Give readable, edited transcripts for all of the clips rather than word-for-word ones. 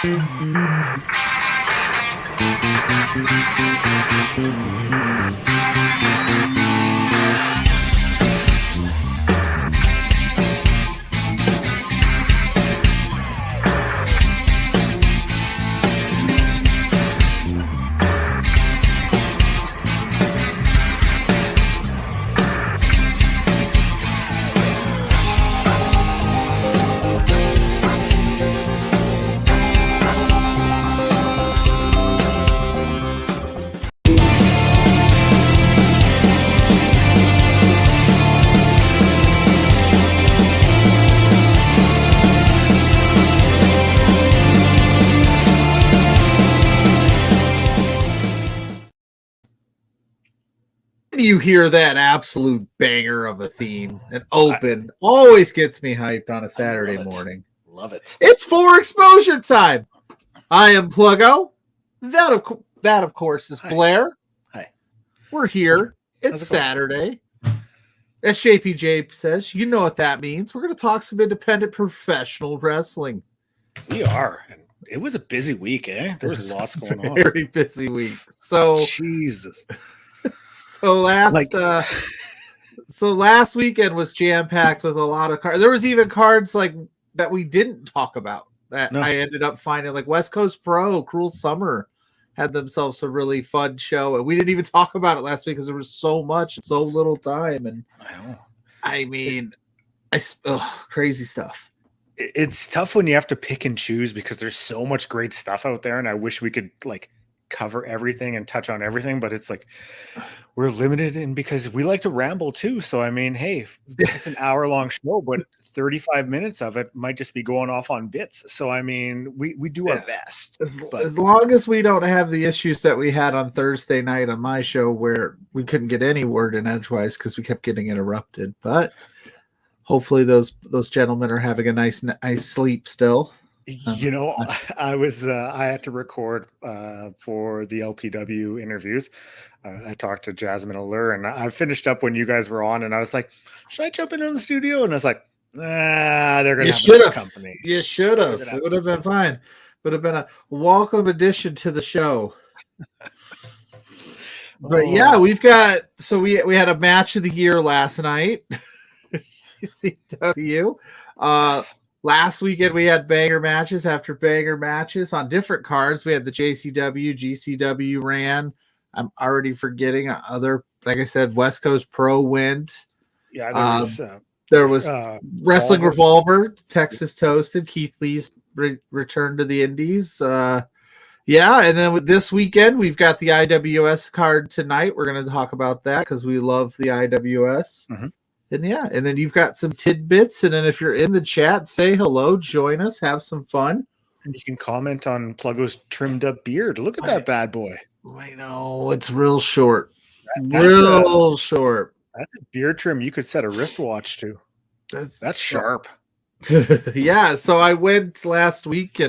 You hear that absolute banger of a theme. An open always gets me hyped on a Saturday morning. Love it. It's for exposure time. I am Pluggo. That of course is Blair. Hi. We're here. It's Saturday. As JPJ says, you know what that means. We're going to talk some independent professional wrestling. We are. And it was a busy week, eh? There was lots going on. Very busy week. So Jesus. So last weekend was jam-packed with a lot of cards. There was even cards like that we didn't talk about that I ended up finding, like West Coast Pro, Cruel Summer had themselves a really fun show. And we didn't even talk about it last week because there was so much, so little time. And I mean, crazy stuff. It's tough when you have to pick and choose because there's so much great stuff out there. And I wish we could cover everything and touch on everything, but it's we're limited, and because we like to ramble too. So I mean, hey, it's an hour-long show, but 35 minutes of it might just be going off on bits. So I mean, we do our best. As long as we don't have the issues that we had on Thursday night on my show where we couldn't get any word in edgewise because we kept getting interrupted. But hopefully those gentlemen are having a nice sleep still. You know, I had to record for the LPW interviews. I talked to Jasmine Allure, and I finished up when you guys were on, and I was like, should I jump into the studio? And I was like, they're going to have company. You should have. It would have been fine. Would have been a welcome addition to the show. But yeah, we had a match of the year last night. CW. Yes. Last weekend, we had banger matches after banger matches on different cards. We had the JCW, GCW ran. I'm already forgetting other, like I said, West Coast Pro went. Yeah, there was Wrestling Revolver, Texas Toasted, Keith Lee's return to the Indies. And then with this weekend, we've got the IWS card tonight. We're going to talk about that because we love the IWS. Mm-hmm. And then you've got some tidbits. And then if you're in the chat, say hello, join us, have some fun. And you can comment on Pluggo's trimmed up beard. Look at that bad boy. I know, it's real short. Real short. That's a beard trim you could set a wristwatch to. That's sharp. Yeah, so I went last week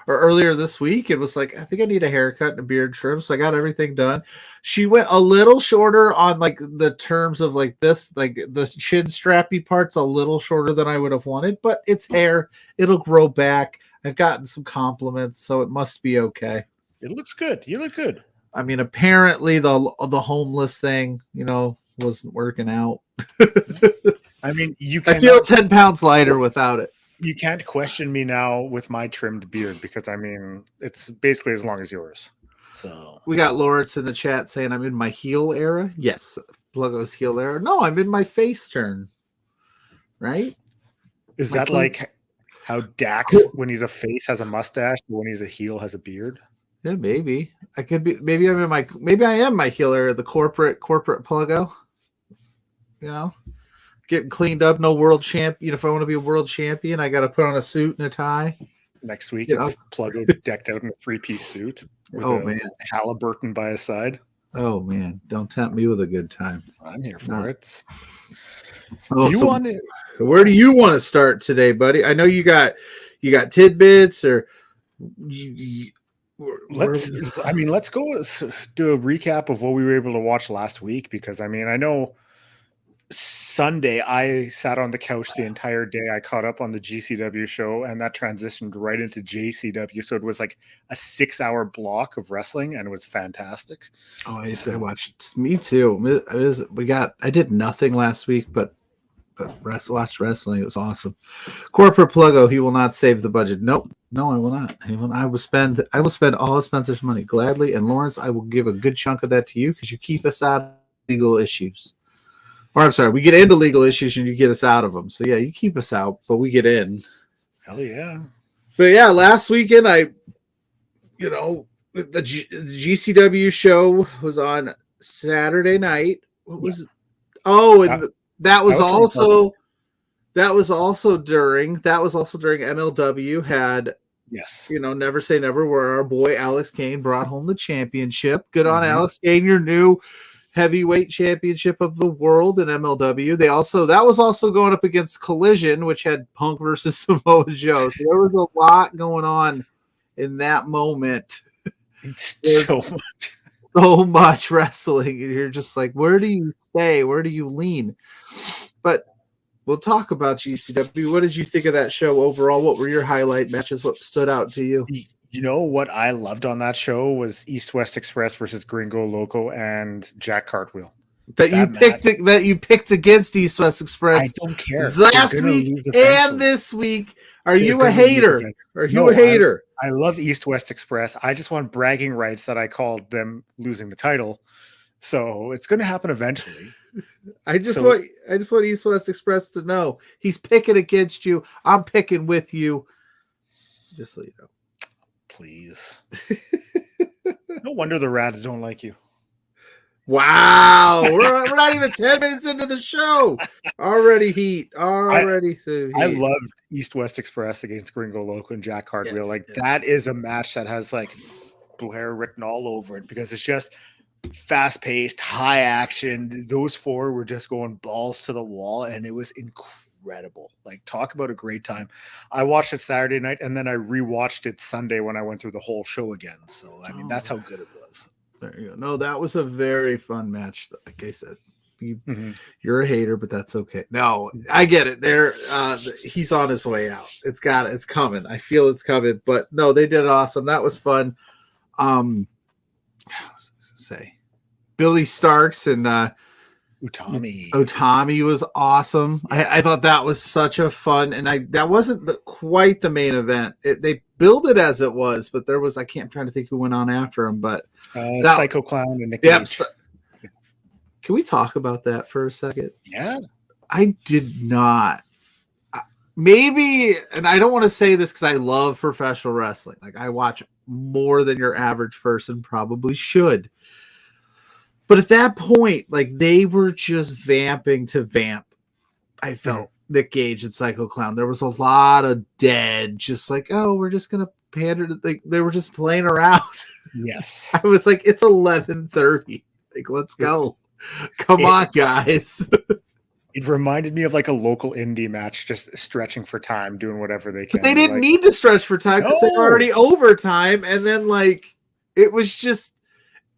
or earlier this week, it was like, I think I need a haircut and a beard trim. So I got everything done. She went a little shorter on the terms of this, the chin strappy part's a little shorter than I would have wanted, but it's hair. It'll grow back. I've gotten some compliments, so it must be okay. It looks good. You look good. I mean, apparently the homeless thing, wasn't working out. I mean, I feel 10 pounds lighter without it. You can't question me now with my trimmed beard because, I mean, it's basically as long as yours. So we got Lawrence in the chat saying I'm in my heel era. Yes, Pluggo's heel era. No, I'm in my face turn. Right? Is that like how Dax, when he's a face, has a mustache, but when he's a heel, has a beard? Yeah, maybe. I could be. Maybe I am my heel era. The corporate Pluggo. Getting cleaned up, no world champion. If I want to be a world champion, I got to put on a suit and a tie. Next week, it's Pluggo decked out in a 3-piece suit with Halliburton by his side. Oh man, don't tempt me with a good time. I'm here for it. Where do you want to start today, buddy? I know you got tidbits or. Let's go do a recap of what we were able to watch last week because I mean I know Sunday, I sat on the couch the entire day. I caught up on the GCW show, and that transitioned right into JCW. So it was like a 6-hour block of wrestling, and it was fantastic. Oh, I watched. Me too. I did nothing last week, but watched wrestling. It was awesome. Corporate Pluggo, he will not save the budget. Nope. No, I will not. I will spend all of Spencer's money gladly. And Lawrence, I will give a good chunk of that to you because you keep us out of legal issues. Or I'm sorry, we get into legal issues and you get us out of them. So yeah, you keep us out, but we get in. Hell yeah. But yeah, last weekend the GCW show was on Saturday night. What was it? Oh, and that was also during MLW had Never Say Never, where our boy Alex Kane brought home the championship. Good on Alex Kane, your new heavyweight championship of the world in MLW. That was also going up against Collision, which had Punk versus Samoa Joe. So there was a lot going on in that moment. So much wrestling, and you're just like, where do you stay? Where do you lean? But we'll talk about GCW. What did you think of that show overall? What were your highlight matches? What stood out to you? You know what I loved on that show was East West Express versus Gringo Loco and Jack Cartwheel. That you picked against East West Express. I don't care. Last week and this week. Are you a hater? Are you a hater? I love East West Express. I just want bragging rights that I called them losing the title. So it's going to happen eventually. I just want East West Express to know he's picking against you. I'm picking with you. Just so you know. Please. No wonder the Rads don't like you. Wow. We're not even 10 minutes into the show. Already heat. I love East West Express against Gringo Loco and Jack Cartwheel. That is a match that has Blair written all over it because it's just fast-paced, high action. Those four were just going balls to the wall, and it was incredible. Talk about a great time. I watched it Saturday night, and then I rewatched it Sunday when I went through the whole show again. So, that's how good it was. There you go. No, that was a very fun match. Like I said, you're a hater, but that's okay. No, I get it. He's on his way out. It's coming. I feel it's coming. But no, they did awesome. That was fun. I was going to say, Billy Starks and Utami was awesome. I thought that was such a fun, and that wasn't quite the main event. They billed it as it was, but I'm trying to think who went on after him, but Psycho Clown and Nick Cage. Can we talk about that for a second? Yeah. I did not. Maybe, and I don't want to say this because I love professional wrestling. I watch more than your average person probably should. But at that point, they were just vamping to vamp. I felt Nick Cage and Psycho Clown. There was a lot of dead, just we're just gonna pander to. They were just playing around. Yes, I was like, it's 11:30. Let's go. Come on, guys. It reminded me of a local indie match, just stretching for time, doing whatever they can. But they didn't need to stretch for time because they were already overtime, and then it was just.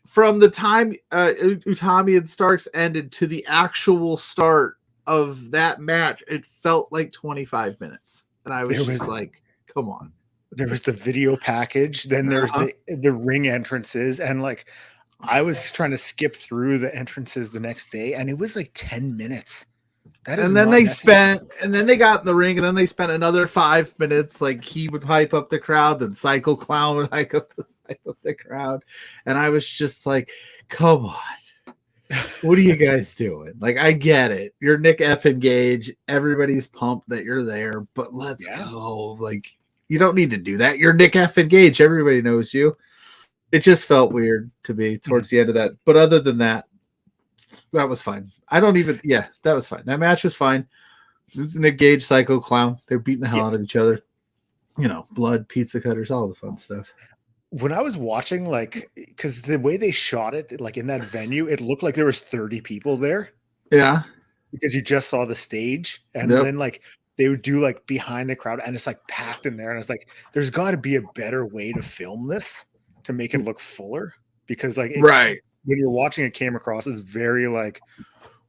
From the time Utami and Starks ended to the actual start of that match, it felt like 25 minutes. And I was just come on. There was the video package. Then there's the ring entrances. And I was trying to skip through the entrances the next day. And it was 10 minutes. And then they got in the ring. And then they spent another 5 minutes. He would hype up the crowd. Then Psycho Clown would hype up the crowd, and I was just come on, what are you guys doing? I get it, you're Nick effing Gage, everybody's pumped that you're there, but let's go. You don't need to do that. You're Nick effing Gage, everybody knows you. It just felt weird to me towards the end of that, but other than that, that was fine. That was fine. That match was fine. This is Nick Gage, Psycho Clown. They're beating the hell out of each other, blood, pizza cutters, all the fun stuff. When I was watching, because the way they shot it, in that venue, it looked like there was 30 people there. Yeah. Because you just saw the stage. And then, they would do, behind the crowd, and it's, packed in there. And it's there's got to be a better way to film this to make it look fuller. Because, when you're watching, it came across as very,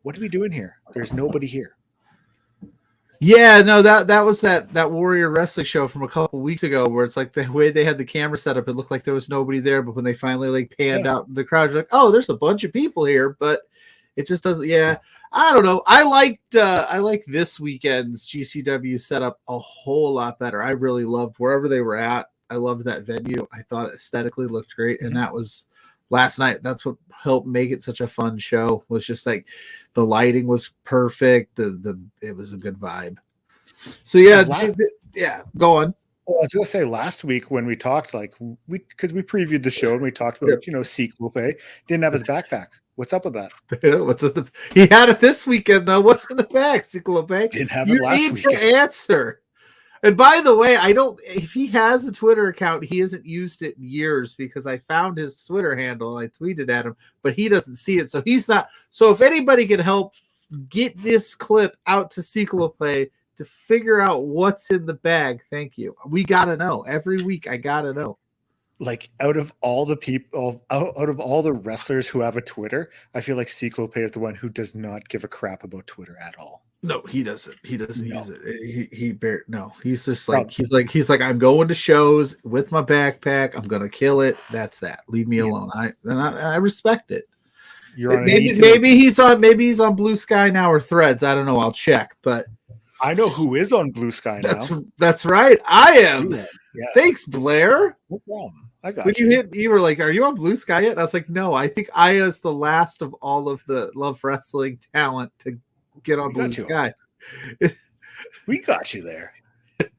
what are we doing here? There's nobody here. Yeah, no, that was that Warrior Wrestling show from a couple weeks ago, where it's like the way they had the camera set up, it looked like there was nobody there, but when they finally like panned out the crowd, like, oh, there's a bunch of people here, but it just doesn't. Yeah, I don't know. I like this weekend's GCW setup a whole lot better. I really loved wherever they were at. I loved that venue. I thought it aesthetically looked great, and that was last night. That's what helped make it such a fun show. Was just like the lighting was perfect. It was a good vibe. So yeah, go on. Well, I was gonna say last week when we talked, like because we previewed the show and we talked about Cyclope didn't have his backpack. What's up with that? What's with he had it this weekend though. What's in the back, Cyclope? Didn't have it last week. You need to answer. And by the way, if he has a Twitter account, he hasn't used it in years because I found his Twitter handle and I tweeted at him, but he doesn't see it. So he's not. So if anybody can help get this clip out to Cyclope to figure out what's in the bag, thank you. We got to know. Every week, I got to know. Like out of all the people, out of all the wrestlers who have a Twitter, I feel like Cyclope is the one who does not give a crap about Twitter at all. No, he doesn't. He doesn't use it. He's just like he's like I'm going to shows with my backpack. I'm gonna kill it. That's that. Leave me alone. I respect it. Maybe he's on Blue Sky now or Threads. I don't know. I'll check. But I know who is on Blue Sky now. That's right. I am. Yeah. Thanks, Blair. No problem. I got you were like, are you on Blue Sky yet? And I was like, no. I think Aya is the last of all of the Love Wrestling talent to get on Blue Sky. We got you there.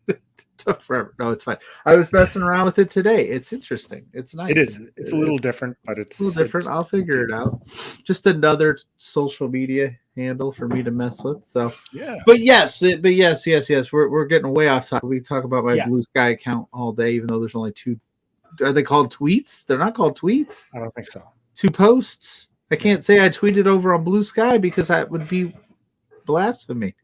It took forever. No, it's fine. I was messing around with it today. It's interesting. It's nice. It is. It's a little different, but it's a little different. I'll figure it out. Just another social media handle for me to mess with. So yeah. But yes. We're getting way off topic. We can talk about my Blue Sky account all day, even though there's only 2. Are they called tweets? They're not called tweets. I don't think so. 2 posts. I can't say I tweeted over on Blue Sky because that would be blasphemy.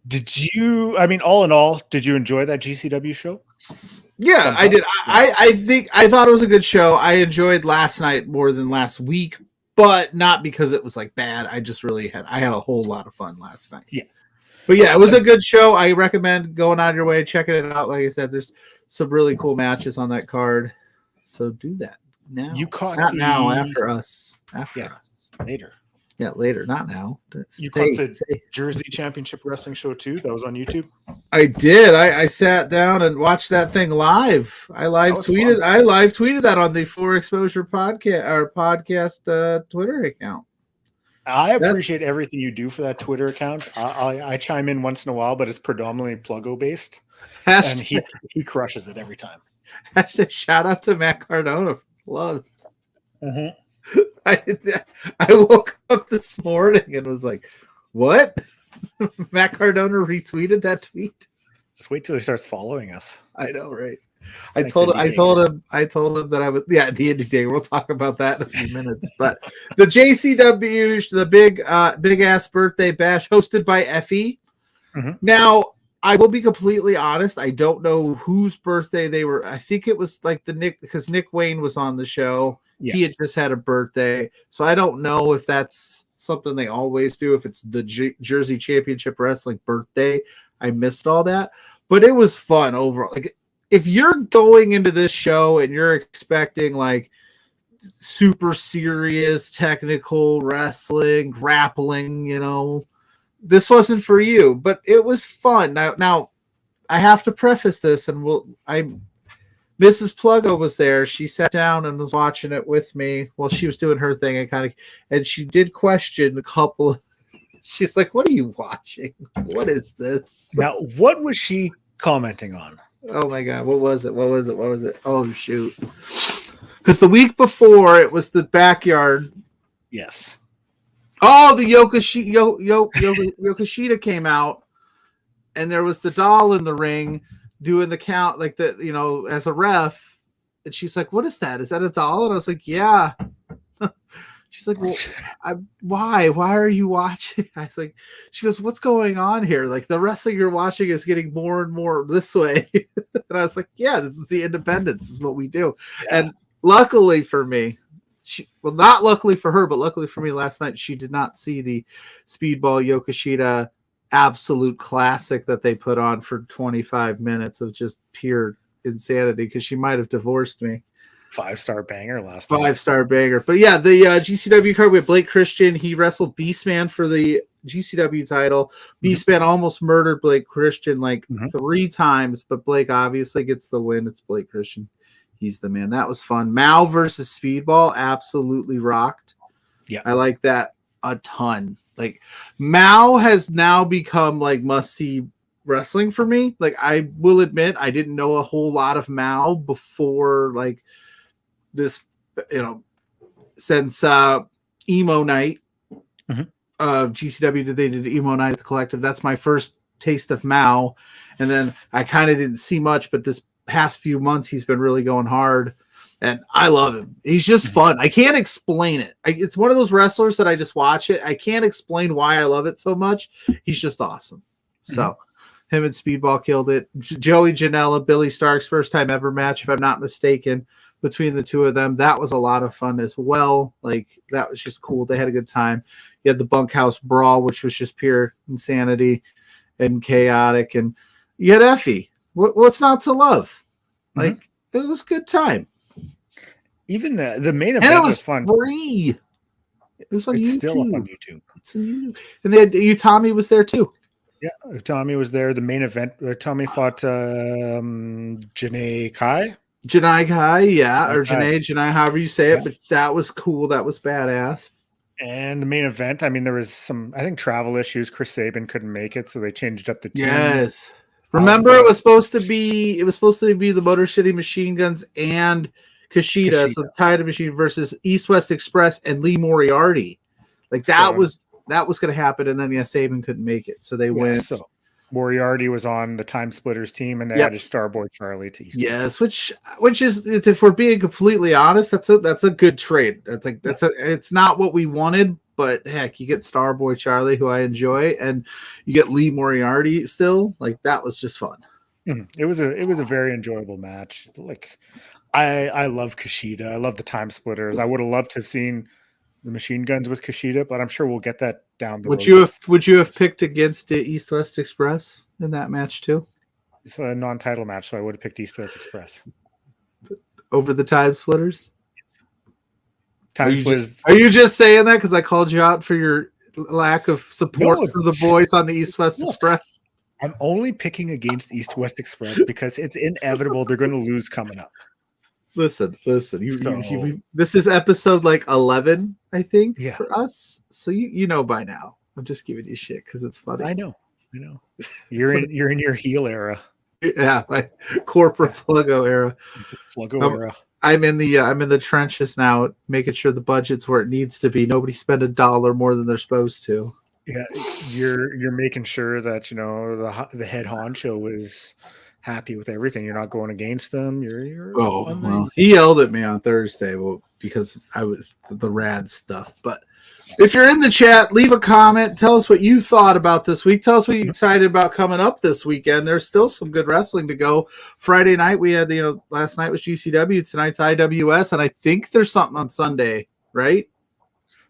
Did you? I mean, all in all, did you enjoy that GCW show? Yeah, I did. I thought it was a good show. I enjoyed last night more than last week, but not because it was like bad. I just really had a whole lot of fun last night. Yeah. But yeah, it was a good show. I recommend going out of your way, checking it out. Like I said, there's some really cool matches on that card. So do that now. You caught now after us. Later. Yeah, later, not now. You caught the Jersey Championship Wrestling show too? That was on YouTube? I did. I sat down and watched that thing live. I live tweeted that on the For Exposure podcast Twitter account. I appreciate everything you do for that Twitter account. I chime in once in a while, but it's predominantly Pluggo based. And he crushes it every time. Shout out to Matt Cardona. Love. Mm-hmm. I did that. I woke up this morning and was like, what? Matt Cardona retweeted that tweet. Just wait till he starts following us. I know, right? I told him that I would. Yeah, the Indie Day. We'll talk about that in a few minutes. But the JCW, the big ass birthday bash hosted by Effie. Mm-hmm. Now, I will be completely honest. I don't know whose birthday they were. I think it was like because Nick Wayne was on the show. Yeah. He had just had a birthday. So I don't know if that's something they always do, if it's the Jersey Championship Wrestling birthday. I missed all that. But it was fun overall. Like, if you're going into this show and you're expecting like super serious technical wrestling, grappling, this wasn't for you, but it was fun. Now I have to preface this, and Mrs. Pluggo was there. She sat down and was watching it with me while she was doing her thing, and she did question a couple. She's like, "What are you watching? What is this?" Now, what was she commenting on? Oh my God, what was it? Oh shoot! Because the week before it was the backyard. Yes. Oh, the Yokoshita came out, and there was the doll in the ring doing the count, like as a ref. And she's like, "What is that? Is that a doll?" And I was like, "Yeah." She's like, "Well, why? Why are you watching?" I was like, she goes, "What's going on here? Like the wrestling you're watching is getting more and more this way." And I was like, "Yeah, this is the independence. This is what we do." Yeah. And luckily for me, well, not luckily for her, but luckily for me last night, she did not see the Speedball Yokoshita absolute classic that they put on for 25 minutes of just pure insanity, because she might have divorced me. 5-star banger last time. 5-star banger. But yeah, the GCW card, we have Blake Christian. He wrestled Beastman for the GCW title. Beastman almost murdered Blake Christian like 3 times, but Blake obviously gets the win. It's Blake Christian. He's the man. That was fun. Mao versus Speedball absolutely rocked. Yeah, I like that a ton. Like, Mao has now become like must-see wrestling for me. Like, I will admit I didn't know a whole lot of Mao before like this, since Emo Night of GCW, they did Emo Night at the Collective. That's my first taste of Mao. And then I kind of didn't see much, but this past few months he's been really going hard, and I love him. He's just fun. I can't explain it. It's one of those wrestlers that I just watch it. I can't explain why I love it so much. He's just awesome. So him and Speedball killed it. Joey Janela, Billy Stark's first time ever match, if I'm not mistaken, between the two of them. That was a lot of fun as well. Like, that was just cool. They had a good time. You had the bunkhouse brawl, which was just pure insanity and chaotic. And you had Effie. What's not to love? Like, it was a good time. Even the main event was fun. Free. It was on YouTube. It's still up on YouTube. It's on YouTube. And they had Tommy was there too. Yeah, Tommy was there. The main event, Tommy fought Janae Kai. Janai Kai, yeah, or Janai, however you say it. But that was cool. That was badass. And the main event, I mean, there was some, I think, travel issues. Chris Sabin couldn't make it, so they changed up the teams. Yes. Remember, it was supposed to be the Motor City Machine Guns and Kushida. So Tide Machine versus East West Express and Lee Moriarty. Like, that was going to happen, and then Sabin couldn't make it, so they went. So Moriarty was on the Time Splitters team, and they added Starboy Charlie to East. Yes, which is, if we're being completely honest, that's a good trade. It's not what we wanted, but heck, you get Starboy Charlie, who I enjoy, and you get Lee Moriarty still. Like, that was just fun. It was a very enjoyable match. Like, I love Kushida. I love the Time Splitters. I would have loved to have seen the Machine Guns with Kushida, but I'm sure we'll get that down the road. Would you have picked against the East West Express in that match too? It's a non-title match, so I would have picked East West Express over the Time Splitters. Are you just saying that because I called you out for your lack of support for the boys on the East West Express? I'm only picking against East West Express because it's inevitable they're going to lose coming up. Listen. This is episode like 11, I think, for us. So you know by now. I'm just giving you shit because it's funny. I know. You're in your heel era. Yeah, my corporate Pluggo era. Era. I'm in the trenches now, making sure the budget's where it needs to be. Nobody spend $1 more than they're supposed to. Yeah, you're making sure that the head honcho is happy with everything. You're not going against them. He yelled at me on Thursday, because I was the rad stuff. But if you're in the chat, leave a comment. Tell us what you thought about this week. Tell us what you're excited about coming up this weekend. There's still some good wrestling to go. Friday night we had last night was GCW. Tonight's IWS, and I think there's something on Sunday, right?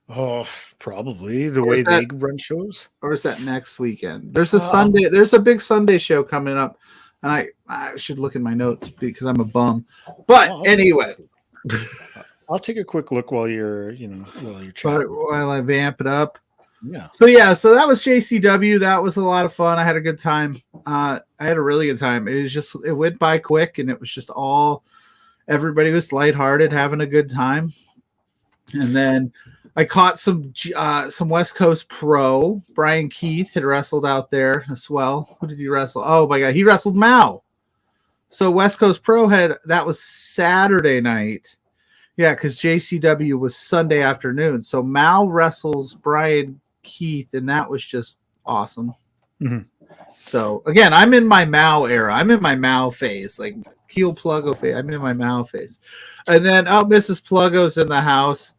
Oh, probably the way they run shows. Or is that next weekend? There's a Sunday. There's a big Sunday show coming up. And I should look in my notes because I'm a bum. But anyway, I'll take a quick look while you're chatting. While I vamp it up. Yeah. So that was JCW. That was a lot of fun. I had a good time. I had a really good time. It went by quick, and it was just everybody was lighthearted, having a good time. And then I caught some West Coast pro. Brian Keith had wrestled out there as well. Who did he wrestle? Oh my God, he wrestled Mao. So West Coast Pro that was Saturday night. Yeah, because JCW was Sunday afternoon. So Mao wrestles Brian Keith, and that was just awesome. Mm-hmm. So again, I'm in my Mao era. I'm in my Mao phase, like heel Pluggo phase. I'm in my Mao phase. And then Mrs. Pluggo's in the house.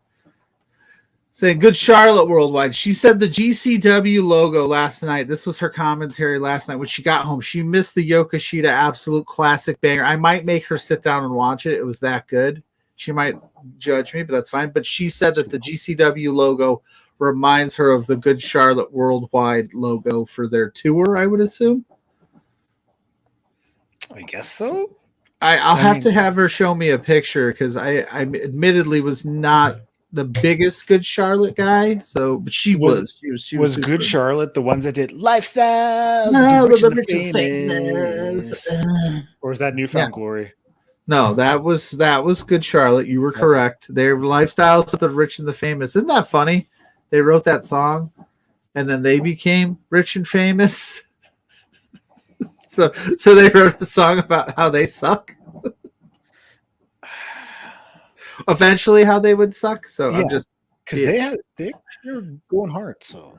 Saying good Charlotte worldwide. She said the GCW logo last night. This was her commentary last night when she got home. She missed the Yokoshita absolute classic banger. I might make her sit down and watch it. It was that good. She might judge me, but that's fine. But she said that the GCW logo reminds her of the Good Charlotte Worldwide logo for their tour, I would assume. I guess so. I'll have to have her show me a picture because I admittedly was not the biggest Good Charlotte guy. So, but she was. She was Good good. Charlotte the ones that did Lifestyles, No, the the rich and famous? Or was that Newfound Glory? No, that was Good Charlotte. You were correct. Their Lifestyles of the Rich and the Famous. Isn't that funny? They wrote that song, and then they became rich and famous. So they wrote a song about how they suck. Eventually, how they would suck. So yeah, I'm just because they're going hard. So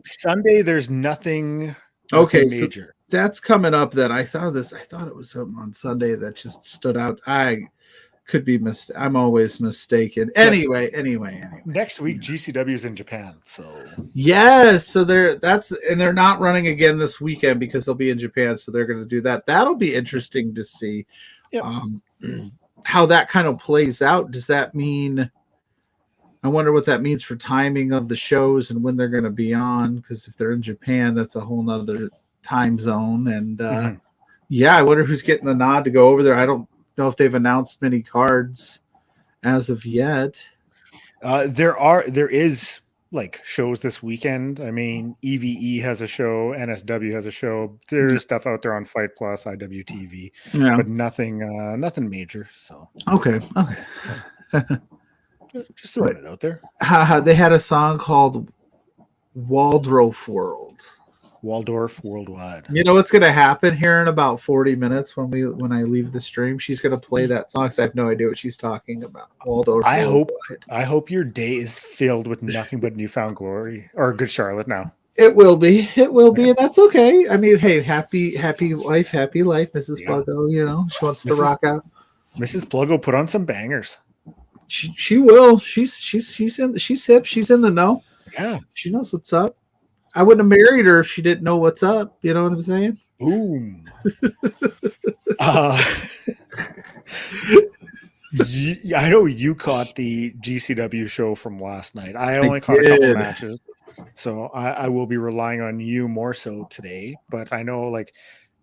Sunday there's nothing major. So that's coming up. Then I thought it was something on Sunday that just stood out. I could be I'm always mistaken. Anyway. Next week GCW is in Japan. So yes, so they're not running again this weekend because they'll be in Japan. So they're going to do that. That'll be interesting to see. Yep. How that kind of plays out. Does that mean? I wonder what that means for timing of the shows and when they're going to be on. Because if they're in Japan, that's a whole nother time zone. And I wonder who's getting the nod to go over there. I don't know if they've announced many cards as of yet. There is like shows this weekend. I mean, EVE has a show, NSW has a show. There's stuff out there on Fight Plus, IWTV, but nothing major. So okay. Just throwing it out there. They had a song called Waldorf World. Waldorf Worldwide. You know what's going to happen here in about 40 minutes when I leave the stream? She's going to play that song because I have no idea what she's talking about. Waldorf. I hope your day is filled with nothing but Newfound Glory or Good Charlotte now. It will be, and that's okay. I mean, hey, happy life, Mrs. Pluggo. You know, she wants to rock out. Mrs. Pluggo put on some bangers. She will. She's hip. She's in the know. Yeah, she knows what's up. I wouldn't have married her if she didn't know what's up. You know what I'm saying? Boom. I know you caught the GCW show from last night. I only caught a couple matches, so I will be relying on you more so today. But I know like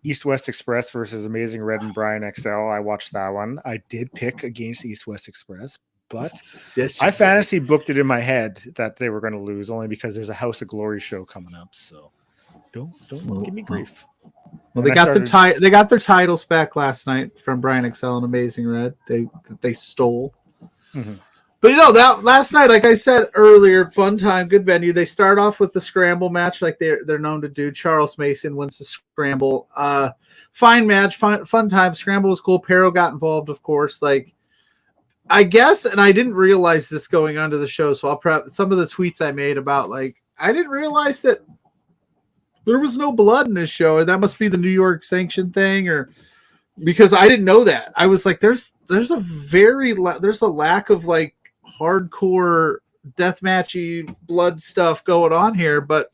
East West Express versus Amazing Red and Brian XL. I watched that one. I did pick against East West Express. But I fantasy booked it in my head that they were going to lose only because there's a House of Glory show coming up. So don't give me grief. Well, they got their titles back last night from Brian XL and Amazing Red. They stole. Mm-hmm. But that last night, like I said earlier, fun time, good venue. They start off with the scramble match like they're known to do. Charles Mason wins the scramble. Fine match, fun time. Scramble was cool. Pero got involved, of course. Like. I guess, and I didn't realize this going onto the show, so some of the tweets I made about like I didn't realize that there was no blood in this show, and that must be the New York sanction thing, or because I didn't know that. I was like, there's a lack of like hardcore deathmatchy blood stuff going on here, but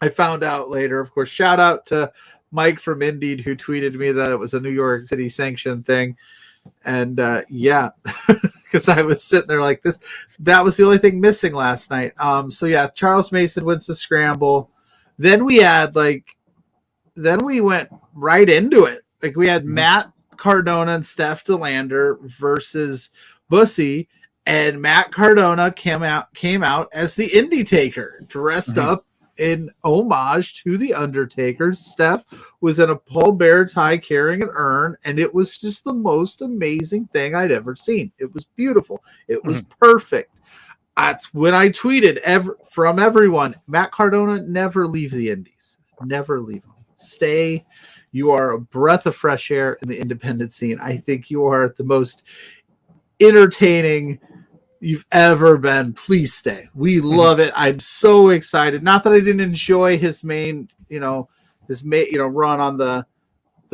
I found out later. Of course, shout out to Mike from Indeed who tweeted me that it was a New York City sanction thing. And because I was sitting there like this, that was the only thing missing last night. Charles Mason wins the scramble. Then we went right into it. Like we had Matt Cardona and Steph DeLander versus Bussy, and Matt Cardona came out as the Indie Taker, dressed up in homage to the Undertaker. Steph was in a Paul Bear tie carrying an urn, and it was just the most amazing thing I'd ever seen. It was beautiful. It was perfect. That's when I tweeted from everyone, Matt Cardona, never leave the Indies. Never leave them. Stay. You are a breath of fresh air in the independent scene. I think you are the most entertaining you've ever been. Please stay. We love it. I'm so excited. Not that I didn't enjoy his main run on the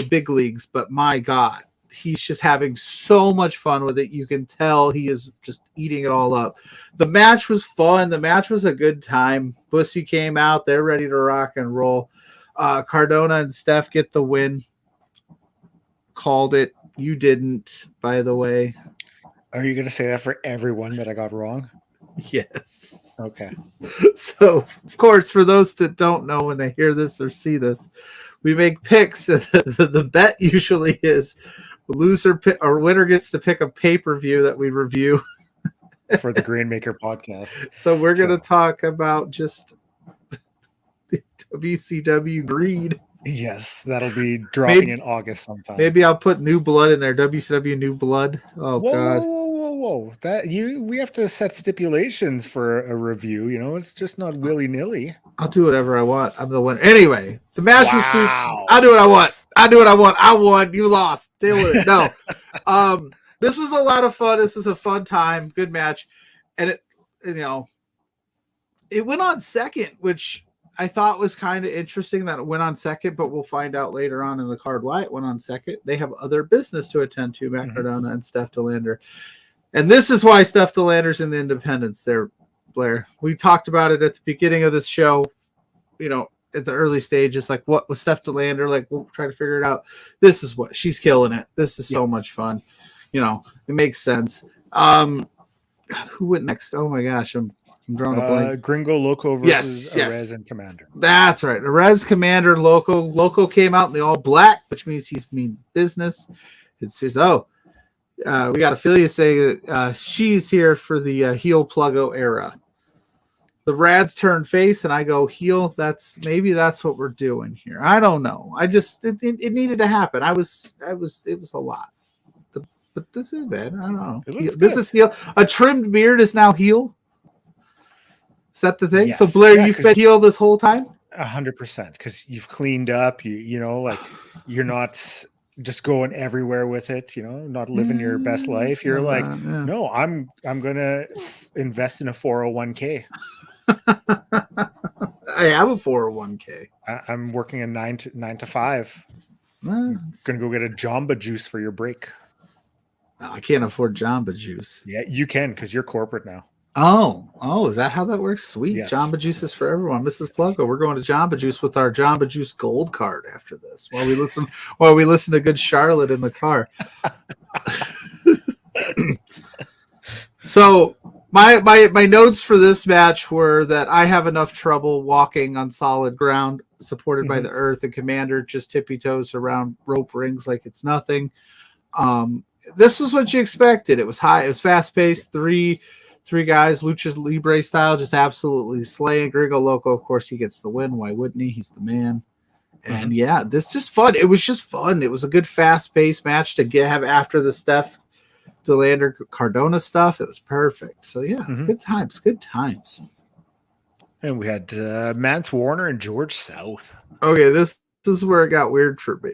big leagues, but my God, he's just having so much fun with it. You can tell he is just eating it all up. The match was fun. The match was a good time. Bussy came out. They're ready to rock and roll. Cardona and Steph get the win. Called it. You didn't, by the way. Are you going to say that for everyone that I got wrong? Yes. Okay. So, of course, for those that don't know when they hear this or see this, we make picks. The bet usually is loser or winner gets to pick a pay-per-view that we review For the Grainmaker podcast. So we're going to talk about just WCW Greed. Yes, that'll be dropping in August sometime. Maybe I'll put New Blood in there. WCW New Blood. Oh, God. Whoa! We have to set stipulations for a review. You know, it's just not willy-nilly. I'll do whatever I want. I'm the winner. Anyway, the match was super. Wow. I do what I want. I won. You lost. Deal with it. No. This was a lot of fun. This was a fun time. Good match. And it went on second, which I thought was kind of interesting that it went on second, but we'll find out later on in the card why it went on second. They have other business to attend to, Matt Cardona and Steph DeLander. And this is why Steph DeLander's in the Independents there, Blair. We talked about it at the beginning of this show, at the early stages, like what was Steph DeLander, like we'll try to figure it out. This is what she's killing it. This is so much fun. It makes sense. God, who went next? Oh my gosh, I'm drawing a blank. Gringo Loco versus Arez and Commander. That's right. Arez, Commander, Loco. Loco came out in the all black, which means he's mean business. It says, we got Ophelia saying that she's here for the heel Pluggo era. The Rads turn face and I go heel. Maybe that's what we're doing here. I don't know. It needed to happen. It was a lot. But this is bad. I don't know. This is heel. A trimmed beard is now heel. Is that the thing? Yes. So Blair, you've been heel this whole time? 100%, because you've cleaned up. Like you're not just going everywhere with it. Not living your best life. You're like, no, I'm gonna invest in a 401k. I have a 401k. I'm working a 9 to 5. Gonna go get a Jamba Juice for your break. No, I can't afford Jamba Juice. Yeah, you can because you're corporate now. Oh, is that how that works? Sweet. Yes. Jamba Juice is for everyone. Mrs. Pluggo, we're going to Jamba Juice with our Jamba Juice Gold card after this. While we listen to Good Charlotte in the car. So my notes for this match were that I have enough trouble walking on solid ground, supported by the earth, and Commander just tippy toes around rope rings like it's nothing. This was what you expected. It was high. It was fast paced. Three guys, Lucha Libre style, just absolutely slaying. Gringo Loco, of course, he gets the win. Why wouldn't he? He's the man. And this is just fun. It was just fun. It was a good fast paced match to have after the Steph DeLander Cardona stuff. It was perfect. So good times. And we had Mance Warner and George South. Okay, this is where it got weird for me.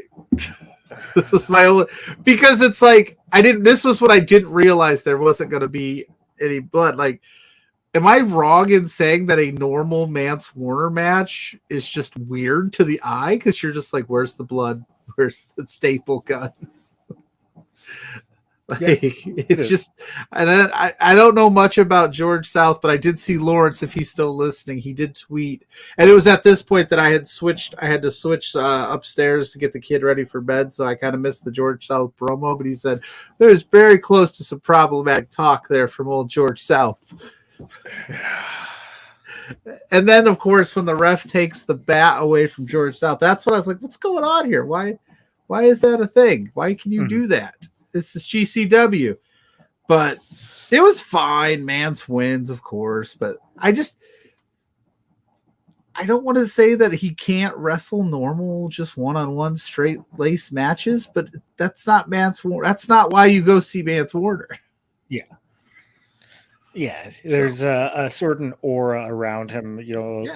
This was my only, because it's like this was what I didn't realize there wasn't going to be any blood. Like, am I wrong in saying that a normal Mance Warner match is just weird to the eye? Because you're just like, where's the blood? Where's the staple gun? It's just, and I don't know much about George South, but I did see Lawrence, if he's still listening, he did tweet, and it was at this point that I had to switch upstairs to get the kid ready for bed, so I kind of missed the George South promo, but he said there's very close to some problematic talk there from old George South. And then, of course, when the ref takes the bat away from George South, that's when I was like, what's going on here? Why is that a thing? Why can you do that? This is GCW. But it was fine. Mance wins, of course. But I don't want to say that he can't wrestle normal, just one-on-one straight lace matches, but that's not Mance Warner. That's not why you go see Mance Warner. Yeah. Yeah, there's a certain aura around him,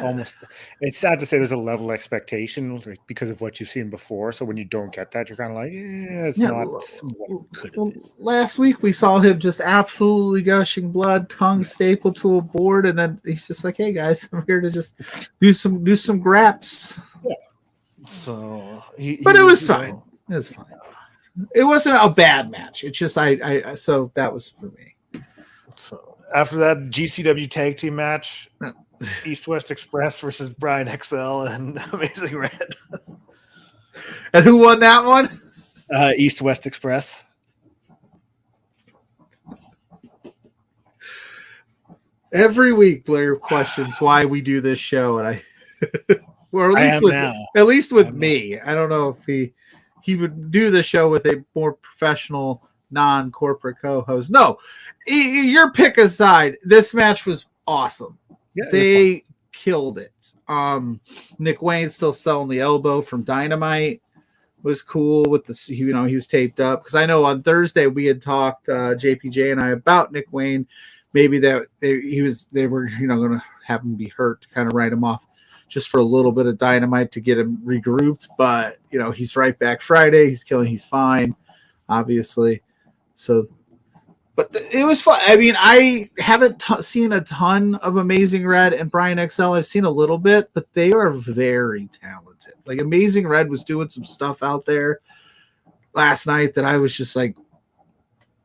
almost. It's sad to say there's a level of expectation because of what you've seen before. So when you don't get that, you're kind of like, it's not what it could have been. Last week we saw him just absolutely gushing blood, tongue stapled to a board, and then he's just like, "Hey guys, I'm here to just do some graps." Yeah. So, but it was fine. It was fine. It wasn't a bad match. It's just so that was for me. So. After that GCW tag team match, East West Express versus Brian XL and Amazing Red. And who won that one? East West Express. Every week, Blair questions why we do this show, and or at least with me. I don't know if he would do the show with a more professional, non-corporate co-host. No, your pick aside, this match was awesome. Yeah, they killed it. Nick Wayne still selling the elbow from Dynamite was cool with the, he was taped up, because I know on Thursday we had talked, JPJ and I, about Nick Wayne. Maybe that they were going to have him be hurt to kind of write him off just for a little bit of Dynamite to get him regrouped. But he's right back Friday. He's fine, obviously. So, but it was fun. I mean, I haven't seen a ton of Amazing Red and Brian XL. I've seen a little bit, but they are very talented. Like, Amazing Red was doing some stuff out there last night that I was just like,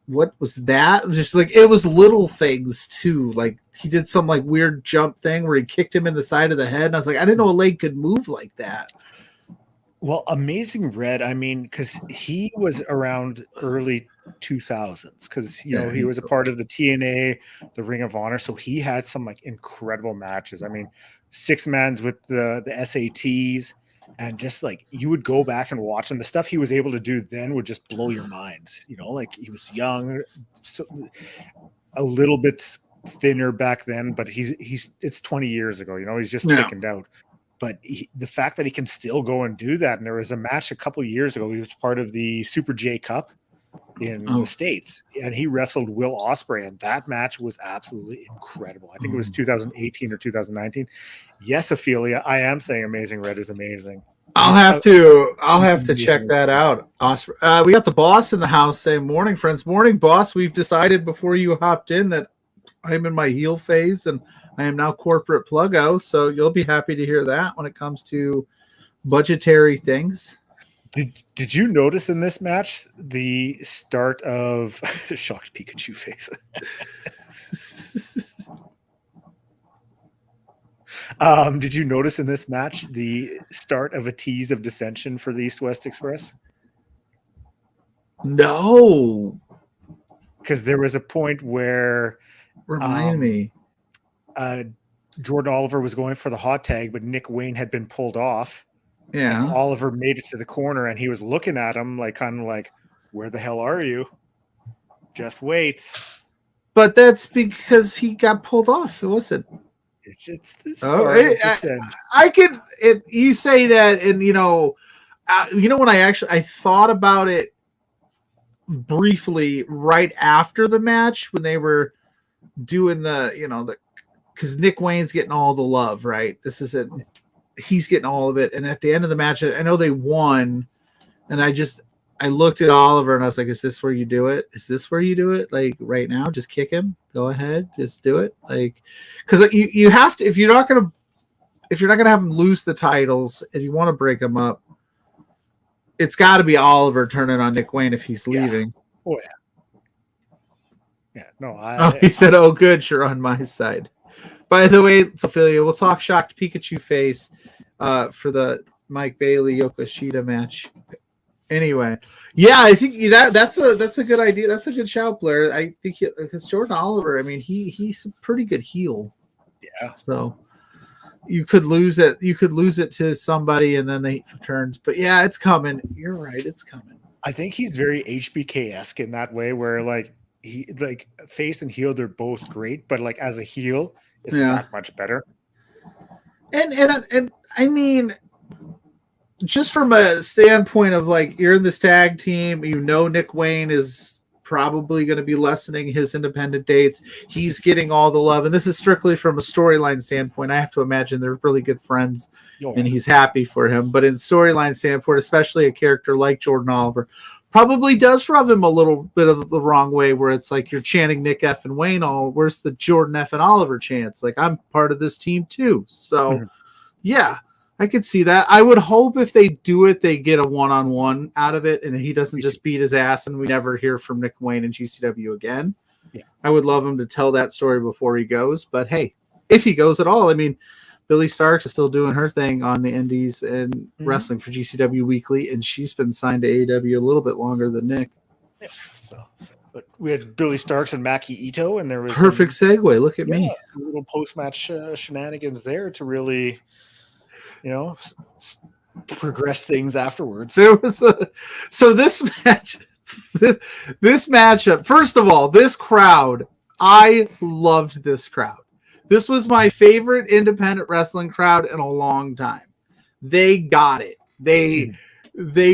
what was that? Just like, it was little things too. Like, he did some like weird jump thing where he kicked him in the side of the head, and I was like, I didn't know a leg could move like that. Well, Amazing Red, I mean, because he was around early 2000s, because he was a part of the TNA, the Ring of Honor, so he had some like incredible matches. I mean, 6-mans with the SATs, and just like, you would go back and watch, and the stuff he was able to do then would just blow your mind. Like, he was young, so a little bit thinner back then, but it's 20 years ago. He's just thickened out. But the fact that he can still go and do that, and there was a match a couple of years ago, he was part of the Super J Cup in the States, and he wrestled Will Ospreay, and that match was absolutely incredible. I think it was 2018 or 2019. Yes, Ophelia, I am saying Amazing Red is amazing. I'll have to check that out. We got the boss in the house saying, morning, friends. Morning, boss. We've decided before you hopped in that I'm in my heel phase, and I am now corporate Pluggo, so you'll be happy to hear that when it comes to budgetary things. Did you notice in this match the start of shocked Pikachu face? Did you notice in this match the start of a tease of dissension for the East West Express? No, because there was a point where remind me. Jordan Oliver was going for the hot tag, but Nick Wayne had been pulled off. Yeah. And Oliver made it to the corner, and he was looking at him like, kind of like, where the hell are you? Just wait. But that's because he got pulled off. Was it? It's the start. You say that, and when I thought about it briefly right after the match when they were doing because Nick Wayne's getting all the love, right? He's getting all of it. And at the end of the match, I know they won, and I looked at Oliver and I was like, is this where you do it? Is this where you do it? Like, right now, just kick him. Go ahead, just do it. Like, because you have to, if you're not gonna have him lose the titles, if you want to break them up, it's got to be Oliver turning on Nick Wayne if he's leaving. Oh yeah. Yeah. No, he said, "Oh, good, you're on my side." By the way, Ophelia, we'll talk shocked Pikachu face for the Mike Bailey Yokoshida match. Anyway, yeah, I think that's a good idea. That's a good shout, Blair. I think because Jordan Oliver, I mean, he's a pretty good heel. Yeah. So you could lose it. You could lose it to somebody, and then they returns. But yeah, it's coming. You're right. It's coming. I think he's very HBK-esque in that way, where like he like face and heel, they're both great, but like as a heel, it's not much better. And I mean, just from a standpoint of like, you're in this tag team, Nick Wayne is probably going to be lessening his independent dates. He's getting all the love, and this is strictly from a storyline standpoint. I have to imagine they're really good friends, and he's happy for him. But in storyline standpoint, especially a character like Jordan Oliver, probably does rub him a little bit of the wrong way, where it's like you're chanting Nick F and Wayne where's the Jordan F and Oliver chants? Like, I'm part of this team too. So yeah, I could see that. I would hope if they do it, they get a one-on-one out of it, and he doesn't just beat his ass and we never hear from Nick Wayne and GCW again. Yeah. I would love him to tell that story before he goes, but hey, if he goes at all, I mean, Billy Starks is still doing her thing on the indies and wrestling for GCW Weekly, and she's been signed to AEW a little bit longer than Nick. Yeah, so But we had Billy Starks and Maki Ito, and there was perfect segue. Look at me. Little post-match shenanigans there to really, progress things afterwards. There was this match, this matchup. First of all, this crowd, I loved this crowd. This was my favorite independent wrestling crowd in a long time. They got it. They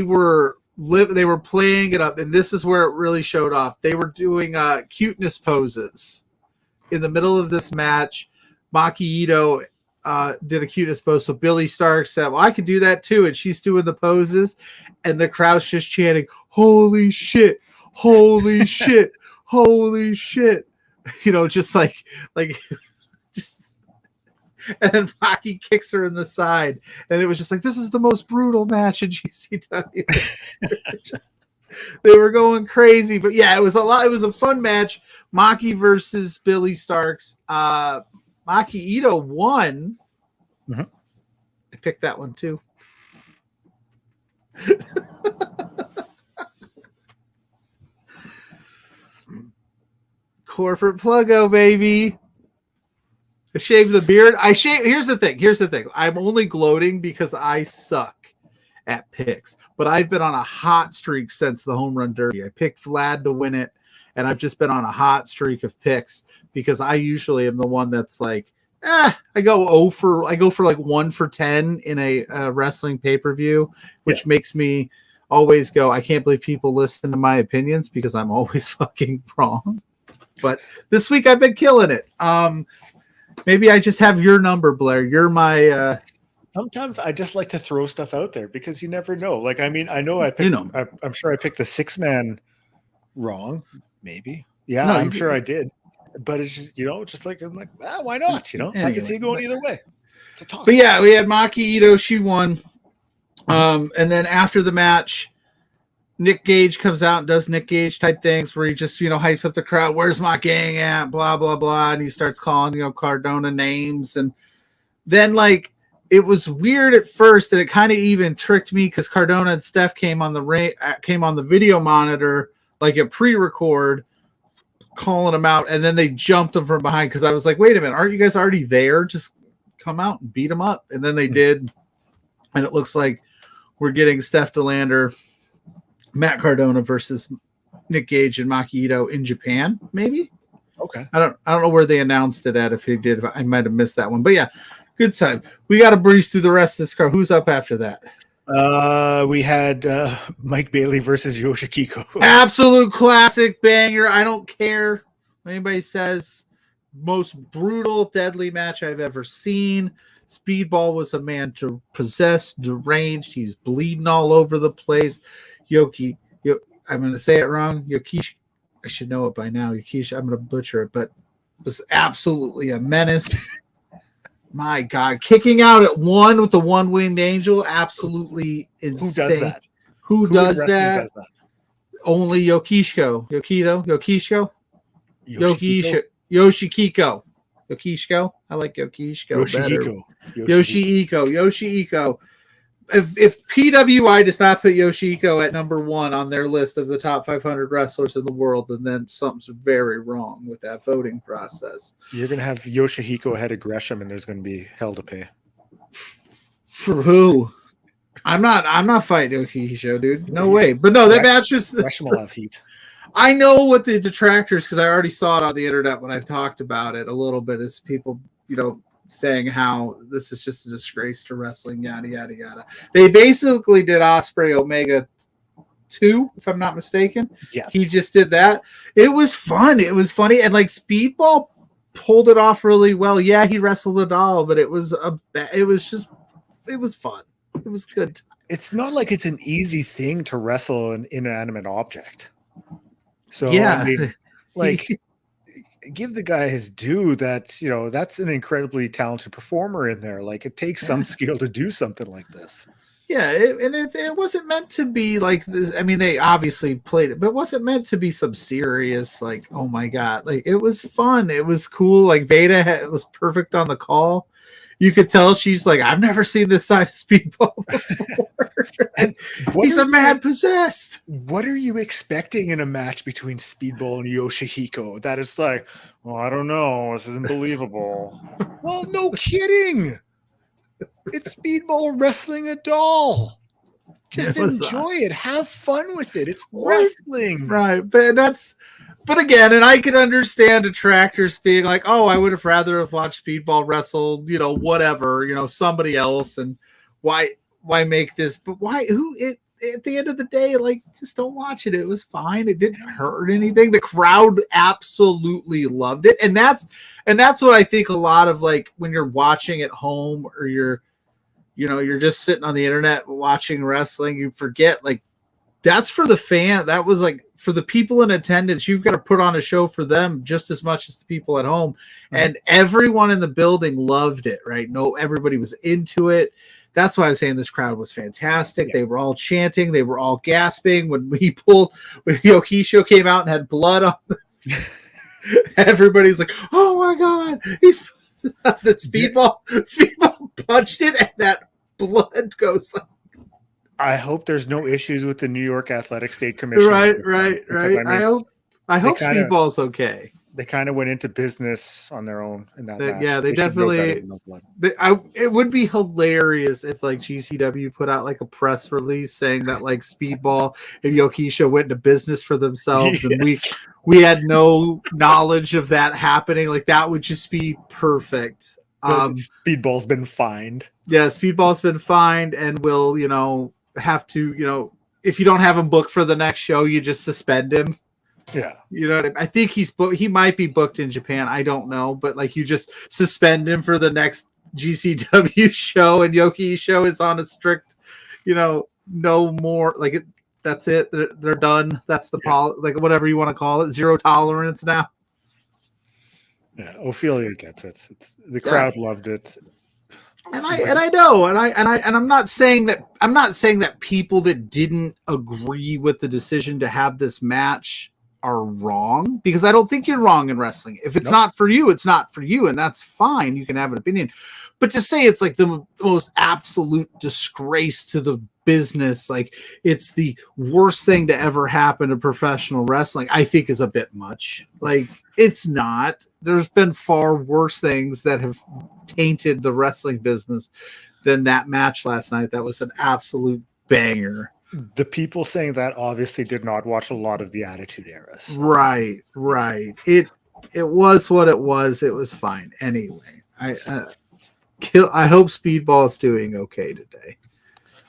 were playing it up, and this is where it really showed off. They were doing cuteness poses in the middle of this match. Maki Ito did a cuteness pose, so Billy Stark said, well, I could do that too, and she's doing the poses, and the crowd's just chanting, holy shit, holy shit, holy shit, just like just, and then Maki kicks her in the side, and it was just like, this is the most brutal match in GCW. They were going crazy, but yeah, it was a fun match. Maki versus Billy Starks. Maki Ito won. Mm-hmm. I picked that one too. Corporate Pluggo, baby. I shaved the beard. Here's the thing. I'm only gloating because I suck at picks, but I've been on a hot streak since the Home Run Derby. I picked Vlad to win it, and I've just been on a hot streak of picks because I usually am the one that's like, I go for like 1 for 10 in a wrestling pay-per-view, which makes me always go, I can't believe people listen to my opinions because I'm always fucking wrong. But this week I've been killing it. Maybe I just have your number, Blair. You're my sometimes I just like to throw stuff out there because you never know. Like, I mean, I know I picked, I'm sure I picked the 6-man wrong, maybe. Yeah, no, I'm sure I did. But it's just, just like, I'm like, why not? Anyway, I can see it going either way. It's a toss. But yeah, we had Maki Ito. She won. And then after the match, Nick Gage comes out and does Nick Gage type things where he just, hypes up the crowd. Where's my gang at? Blah, blah, blah. And he starts calling, Cardona names. And then, like, it was weird at first, and it kind of even tricked me because Cardona and Steph came on the video monitor, like a pre-record, calling him out, and then they jumped him from behind because I was like, wait a minute, aren't you guys already there? Just come out and beat him up. And then they did, and it looks like we're getting Steph DeLander, Matt Cardona versus Nick Gage and Maki Ito in Japan, maybe. Okay. I don't know where they announced it at. If he did, I might have missed that one. But yeah, good time. We got to breeze through the rest of this card. Who's up after that? We had Mike Bailey versus Yoshikiko. Absolute classic banger. I don't care what anybody says. Most brutal, deadly match I've ever seen. Speedball was a man to possess, deranged. He's bleeding all over the place. I'm going to say it wrong. Yokishi, I should know it by now. Yokishi, I'm going to butcher it, but was absolutely a menace. My God, kicking out at 1 with the one-winged angel, absolutely insane. Who does that? Only Yoshikiko. Yoshikiko. Yoshikiko. I like Yoshikiko better. Yoshihiko. If PWI does not put Yoshihiko at number 1 on their list of the top 500 wrestlers in the world, then something's very wrong with that voting process. You're going to have Yoshihiko ahead of Gresham, and there's going to be hell to pay. For who? I'm not fighting Yoshihiko, dude. No way. But no, that match is Gresham will have heat. I know what the detractors, because I already saw it on the internet when I've talked about it a little bit, is people, saying how this is just a disgrace to wrestling, yada, yada, yada. They basically did Osprey Omega 2, if I'm not mistaken. Yes. He just did that. It was fun. It was funny. And like Speedball pulled it off really well. Yeah, he wrestled a doll, but it was fun. It was good. It's not like it's an easy thing to wrestle an inanimate object. So, yeah. I mean, like, give the guy his due that, that's an incredibly talented performer in there. Like, it takes some skill to do something like this. Yeah, it wasn't meant to be like this. I mean, they obviously played it, but it wasn't meant to be some serious, like, oh my God. Like, it was fun. It was cool. Like, Veda was perfect on the call. You could tell she's like, I've never seen this side of Speedball before. And He's a man possessed. What are you expecting in a match between Speedball and Yoshihiko? That it's like, well, I don't know. This isn't believable. Well, no kidding. It's Speedball wrestling a doll. Just enjoy it. Have fun with it. It's wrestling. Right. But again, and I can understand detractors being like, oh, I would have rather have watched Speedball wrestle, whatever, somebody else. And why make this? But at the end of the day, like, just don't watch it. It was fine. It didn't hurt anything. The crowd absolutely loved it. And that's what I think a lot of, like, when you're watching at home or you're just sitting on the internet watching wrestling, you forget, like, that's for the fan. That was like for the people in attendance. You've got to put on a show for them just as much as the people at home. Mm-hmm. And everyone in the building loved it, right? No, everybody was into it. That's why I was saying this crowd was fantastic. Yeah. They were all chanting. They were all gasping when Yokisho came out and had blood on them. Everybody's like, oh my God, he's that Speedball punched it and that blood goes like, I hope there's no issues with the New York Athletic State Commission. Right. I hope Speedball's okay. They kind of went into business on their own in that match. Yeah, they definitely. It would be hilarious if, like, GCW put out like a press release saying that, like, Speedball and Yokisho went into business for themselves, and we had no knowledge of that happening. Like, that would just be perfect. Speedball's been fined. Yeah, Speedball's been fined, and will have to if you don't have him booked for the next show, you just suspend him. Yeah, I think he might be booked in Japan. I don't know, but like, you just suspend him for the next GCW show, and Yokisho is on a strict, no more, like, that's it. They're done. That's the like, whatever you want to call it, zero tolerance now. Yeah, Ophelia gets it. The crowd loved it. And I know, and I'm not saying that people that didn't agree with the decision to have this match are wrong, because I don't think you're wrong in wrestling. If it's not for you, it's not for you, and that's fine. You can have an opinion. But to say it's like the most absolute disgrace to the business, like it's the worst thing to ever happen to professional wrestling, I think is a bit much. Like, it's not. There's been far worse things that have tainted the wrestling business than that match last night. That was an absolute banger. The people saying that obviously did not watch a lot of the Attitude Eras. Right. It was what it was. It was fine. Anyway, I hope Speedball is doing okay today.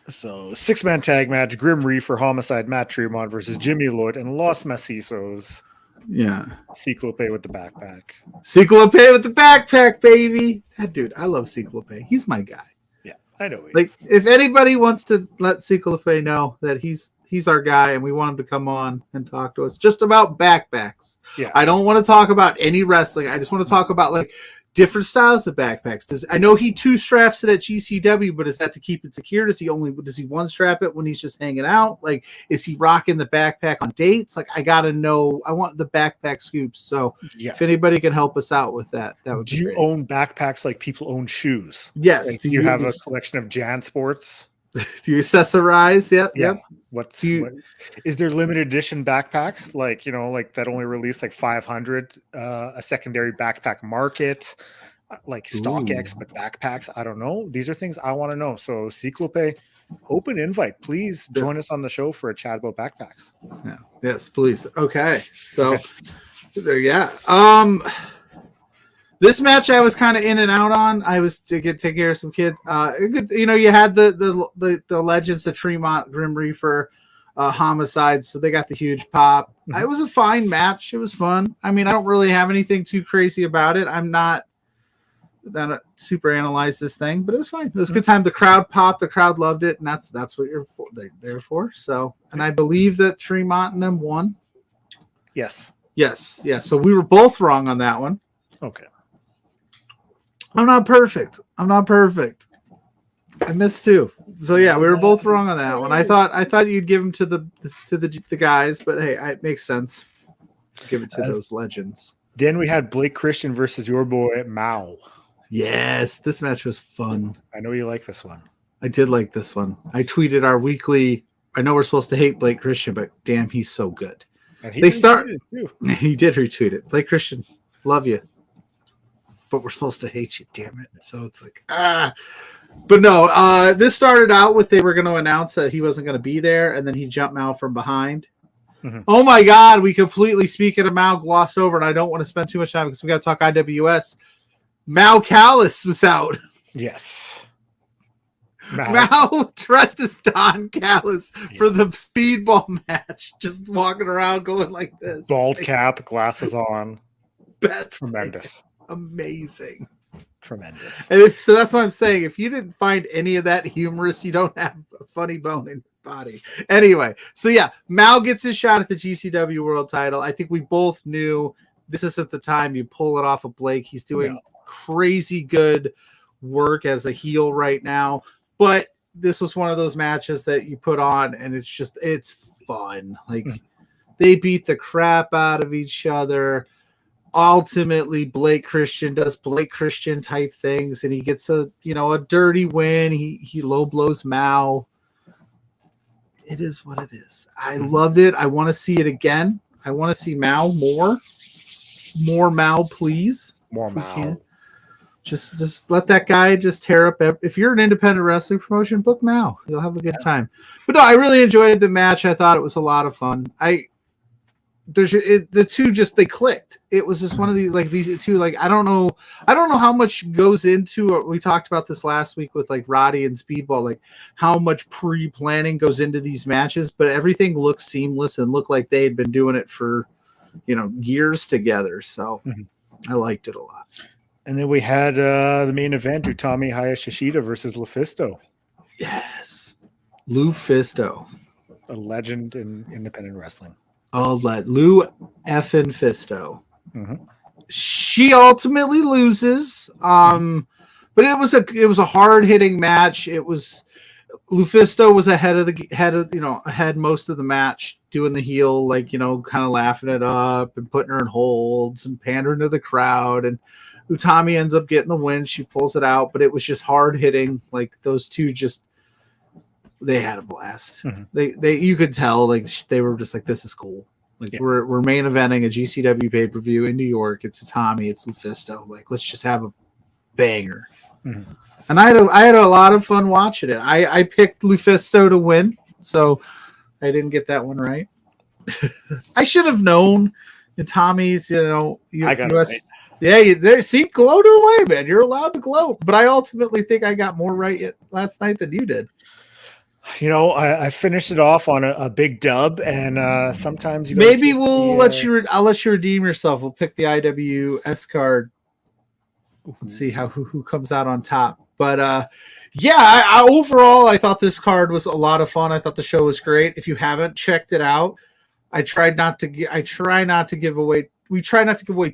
So, 6-man tag match: Grim Reaper, Homicide, Matt Tremont versus Jimmy Lloyd and Los Macizos. Yeah. Ciclope with the backpack. Ciclope with the backpack, baby. That dude, I love Ciclope. He's my guy. Yeah, I know. If anybody wants to let Ciclope know that he's our guy and we want him to come on and talk to us just about backpacks. Yeah. I don't want to talk about any wrestling. I just want to talk about, like, different styles of backpacks. I know he 2-straps it at GCW, but is that to keep it secure? Does he 1-strap it when he's just hanging out? Like, is he rocking the backpack on dates? Like, I gotta know. I want the backpack scoops. So if anybody can help us out with that would be great. Do you own backpacks like people own shoes? Yes. Like, do you have a collection of Jan Sports? Do you accessorize? Yeah. Is there limited edition backpacks like that only release like 500? A secondary backpack market, like StockX, but backpacks? I don't know. These are things I want to know. So Ciclope, open invite. Please join us on the show for a chat about backpacks. Yeah. Yes, please. Okay. So this match I was kind of in and out on. I was to take care of some kids. You had the legends, the Tremont, Grim Reaper, Homicide, so they got the huge pop. It was a fine match. It was fun. I mean, I don't really have anything too crazy about it. I'm not that super analyze this thing, but it was fine. It was a good time. The crowd popped. The crowd loved it, and that's what they're there for. So, and I believe that Tremont and them won. Yes. So we were both wrong on that one. Okay. I'm not perfect. I missed too. So yeah, we were both wrong on that one. I thought you'd give them to the guys, but hey, it makes sense. Give it to those legends. Then we had Blake Christian versus your boy Mao. Yes, this match was fun. I know you like this one. I did like this one. I tweeted our weekly. I know we're supposed to hate Blake Christian, but damn, he's so good. And he They start. retweeted it too. He did retweet it. Blake Christian, love you, but we're supposed to hate you. Damn it! So it's like But no, this started out with they were going to announce that he wasn't going to be there, and then he jumped Mal from behind. Mm-hmm. Oh my God, we completely, speaking of Mal, glossed over, and I don't want to spend too much time because we got to talk IWS. Mal Callis was out. Yes. Mal dressed as Don Callis for the speedball match, just walking around going like this. Bald cap, glasses on. Best. Tremendous. Amazing. Tremendous. And so that's what I'm saying. If you didn't find any of that humorous, you don't have a funny bone in your body. Anyway, so yeah, Mal gets his shot at the GCW World Title. I think we both knew this isn't the time you pull it off of Blake. He's doing crazy good work as a heel right now. But this was one of those matches that you put on, and it's fun. Like they beat the crap out of each other. Ultimately, Blake Christian does Blake Christian type things, and he gets a dirty win. He low blows Mal. It is what it is. I loved it. I want to see it again. I want to see Mal more Mal, please. More Mal. Just let that guy just tear up. If you're an independent wrestling promotion, book Mal. You'll have a good time. But no, I really enjoyed the match. I thought it was a lot of fun. The two they clicked. It was just one of these two. I don't know how much goes into. We talked about this last week with Roddy and Speedball. Like how much pre-planning goes into these matches, but everything looked seamless and looked like they had been doing it for years together. So I liked it a lot. And then we had the main event: Utami Hayashishita versus Lufisto. Yes, Lufisto, a legend in independent wrestling. I'll let Lou effing Fisto. She ultimately loses. But it was a hard hitting match. It was Lufisto was ahead most of the match, doing the heel, kind of laughing it up and putting her in holds and pandering to the crowd. And Utami ends up getting the win. She pulls it out, but it was just hard hitting. Like those two they had a blast. They you could tell they were just like, this is cool. We're main eventing a GCW pay-per-view in New York. It's Utami, it's Lufisto. Let's just have a banger. And I had a lot of fun watching it. I picked Lufisto to win, so I didn't get that one right. I should have known. Utami's, I got US, it right. Yeah, see, gloat away, man. You're allowed to gloat. But I ultimately think I got more right last night than you did. I finished it off on a big dub, and sometimes maybe I'll let you redeem yourself. We'll pick the IWS card and see who comes out on top. But overall, I thought this card was a lot of fun. I thought the show was great. If you haven't checked it out, we try not to give away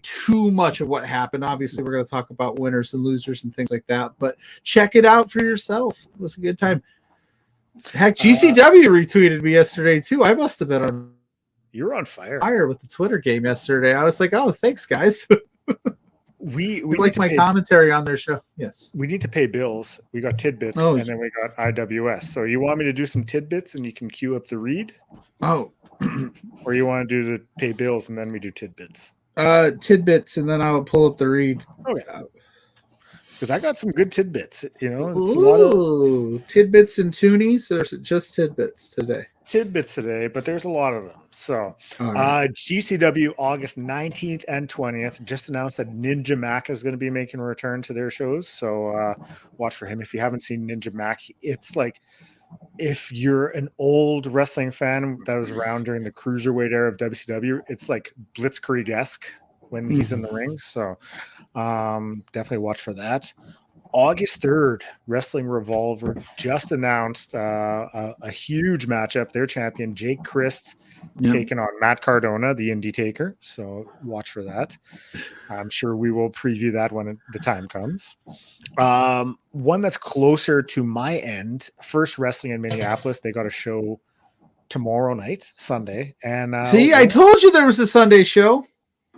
too much of what happened. Obviously, we're going to talk about winners and losers and things like that. But check it out for yourself. It was a good time. Heck, GCW retweeted me yesterday too. I must have been on. You're on fire with the Twitter game yesterday. I was like, oh, thanks, guys. we like my commentary on their show. Yes, we need to pay bills. We got tidbits, and then we got IWS. So you want me to do some tidbits, and you can queue up the read? Oh, or you want to do the pay bills, and then we do tidbits? Tidbits, and then I'll pull up the read. Okay. Because I got some good tidbits, Ooh, tidbits and toonies, or is it just tidbits today? Tidbits today, but there's a lot of them. So, GCW August 19th and 20th just announced that Ninja Mac is going to be making a return to their shows. So, watch for him. If you haven't seen Ninja Mac, it's like if you're an old wrestling fan that was around during the cruiserweight era of WCW, it's like Blitzkrieg-esque when he's in the ring. So definitely watch for that. August 3rd, Wrestling Revolver just announced a huge matchup. Their champion, Jake Christ, taking on Matt Cardona, the Indie Taker. So watch for that. I'm sure we will preview that when the time comes. One that's closer to my end, First Wrestling in Minneapolis. They got a show tomorrow night, Sunday. And I told you there was a Sunday show.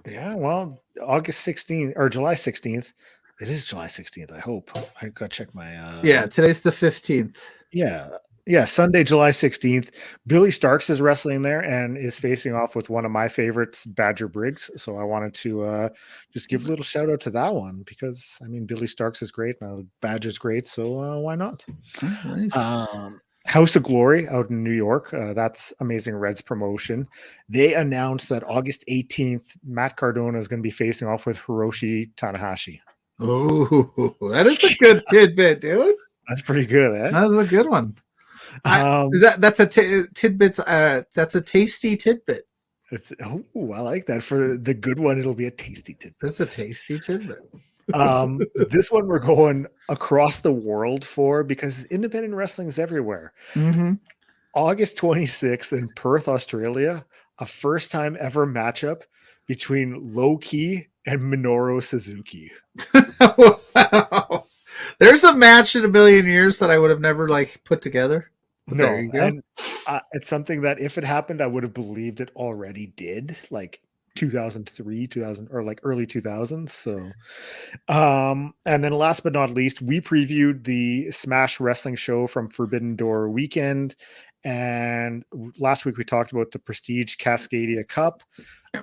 Yeah, well, August 16th or July 16th, It is July 16th. I hope. I gotta check my. Yeah, today's the 15th. Yeah, Sunday, July 16th. Billy Starks is wrestling there and is facing off with one of my favorites, Badger Briggs. So I wanted to just give a little shout out to that one because, I mean, Billy Starks is great. Now Badger's great. So why not? Oh, nice. House of Glory out in New York. That's Amazing Reds promotion. They announced that August 18th, Matt Cardona is going to be facing off with Hiroshi Tanahashi. Oh, that is a good tidbit, dude. That's pretty good, eh? That's a good one. That's a tidbit. That's a tasty tidbit. I like that. For the good one, it'll be a tasty tidbit. That's a tasty tidbit. This one we're going across the world for because independent wrestling is everywhere. Mm-hmm. August 26th in Perth, Australia, a first time ever matchup between Low Key and Minoru Suzuki. Wow. There's a match in a million years that I would have never put together. But no, there you go. And it's something that if it happened, I would have believed it already did, 2003, 2000, or early 2000s. So, and then last but not least, we previewed the Smash Wrestling show from Forbidden Door weekend. And last week we talked about the Prestige Cascadia Cup.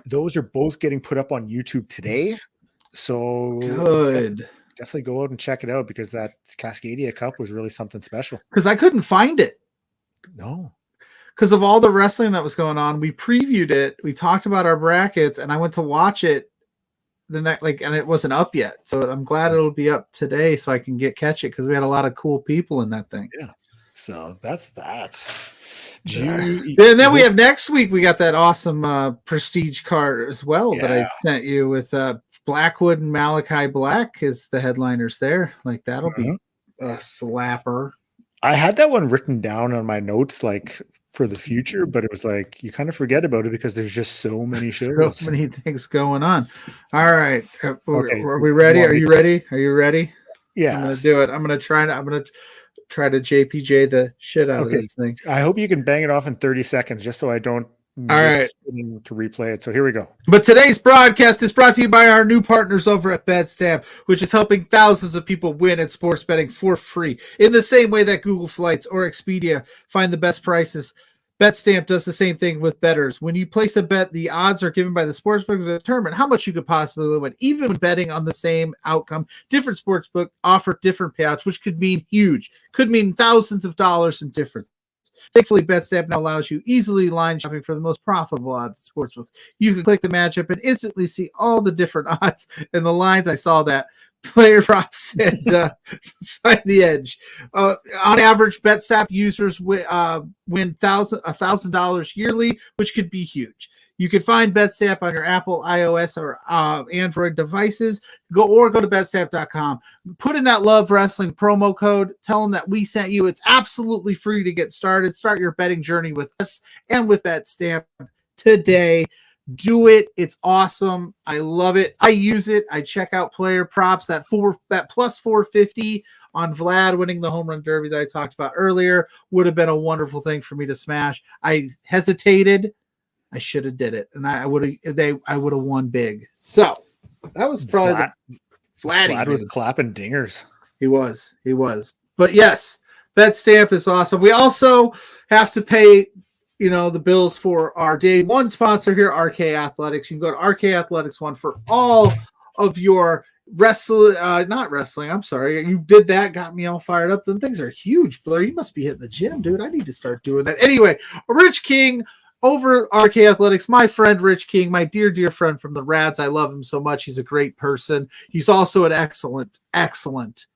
Those are both getting put up on YouTube today. So good. Definitely go out and check it out because that Cascadia Cup was really something special. Because I couldn't find it. No. Because of all the wrestling that was going on, we previewed it. We talked about our brackets, and I went to watch it the next, and it wasn't up yet. So I'm glad it'll be up today, so I can catch it because we had a lot of cool people in that thing. Yeah. So that's that. And then we have next week. We got that awesome Prestige card as well that I sent you with Blackwood and Malachi Black as the headliners there. That'll be a slapper. I had that one written down on my notes for the future, but it was you kind of forget about it because there's just so many shows. So many things going on. All right. Okay. Are we ready? Are you ready? Are you ready? Yeah. I'm going to do it. I'm going to try to JPJ the shit out of this thing. I hope you can bang it off in 30 seconds just so I don't to replay it. So here we go. But today's broadcast is brought to you by our new partners over at BetStamp, which is helping thousands of people win at sports betting for free. In the same way that Google Flights or Expedia find the best prices, BetStamp does the same thing with bettors. When you place a bet, the odds are given by the sportsbook to determine how much you could possibly win. Even when betting on the same outcome, different sportsbook offer different payouts, which could mean huge, could mean thousands of dollars in difference. Thankfully, BetStamp now allows you easily line shopping for the most profitable odds sportsbook. You can click the matchup and instantly see all the different odds and the lines. I saw that. Player props and find the edge. On average, BetStamp users win $1,000 yearly, which could be huge. You can find BetStamp on your Apple, iOS, or Android devices. Go to betstamp.com. Put in that Love Wrestling promo code. Tell them that we sent you. It's absolutely free to get started. Start your betting journey with us and with BetStamp today. Do it. It's awesome. I love it. I use it. I check out player props. That plus 450 on Vlad winning the home run derby that I talked about earlier would have been a wonderful thing for me to smash. I hesitated. I should have did it, and I would have won big. So that was probably Vlad was clapping dingers. He was. But yes, BetStamp is awesome. We also have to pay, the bills for our day one sponsor here, RK Athletics. You can go to RK Athletics 1 for all of your not wrestling. I'm sorry. You did that, got me all fired up. Them things are huge, Blair. You must be hitting the gym, dude. I need to start doing that. Anyway, Rich King over RK Athletics, my friend Rich King, my dear, dear friend from the Rads. I love him so much. He's a great person. He's also an excellent, excellent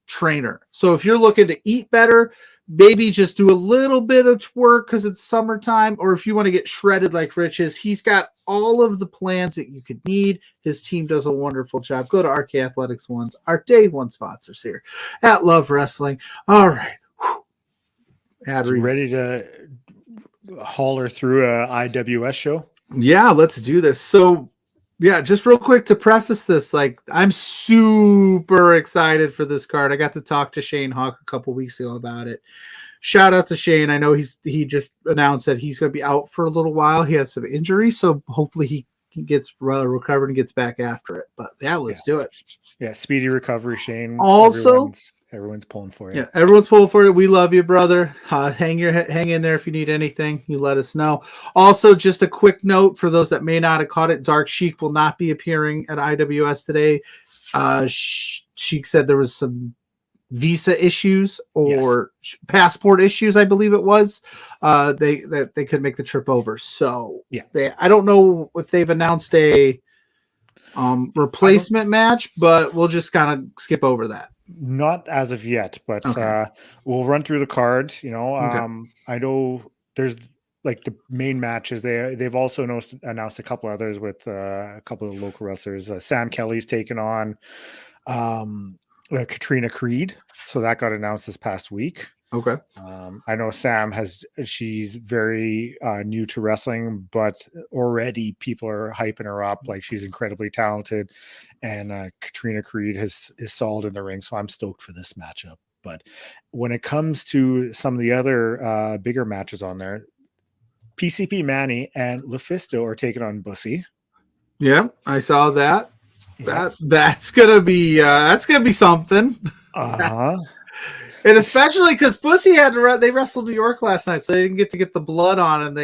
trainer. So if you're looking to eat better, maybe just do a little bit of work because it's summertime, or if you want to get shredded like Rich is, he's got all of the plans that you could need. His team does a wonderful job. Go to RK Athletics 1's, our day one sponsors here at Love Wrestling. All right. Ready to holler through a IWS show? Yeah, let's do this. So yeah, just real quick to preface this, I'm super excited for this card. I got to talk to Shane Hawk a couple weeks ago about it. Shout out to Shane. I know he just announced that he's going to be out for a little while. He has some injuries, so hopefully he gets recovered and gets back after it. But yeah, let's do it. Yeah, speedy recovery, Shane. Also, everyone's pulling for you. Yeah, everyone's pulling for it. We love you, brother. Hang in there if you need anything. You let us know. Also, just a quick note for those that may not have caught it: Dark Sheik will not be appearing at IWS today. Sheik said there was some visa issues or passport issues, I believe it was. They could make the trip over. So I don't know if they've announced a replacement match, but we'll just kind of skip over that. Not as of yet, but we'll run through the card. I know there's like the main matches. They've also announced a couple others with a couple of local wrestlers. Sam Kelly's taken on Katrina Creed, so that got announced this past week. Okay. I know Sam she's very new to wrestling, but already people are hyping her up. Like, she's incredibly talented, and Katrina Creed is solid in the ring. So I'm stoked for this matchup. But when it comes to some of the other bigger matches on there, PCP Manny and LuFisto are taking on Bussy. Yeah, I saw that. That's gonna be something. And especially because Bussy they wrestled New York last night, so they didn't get the blood on and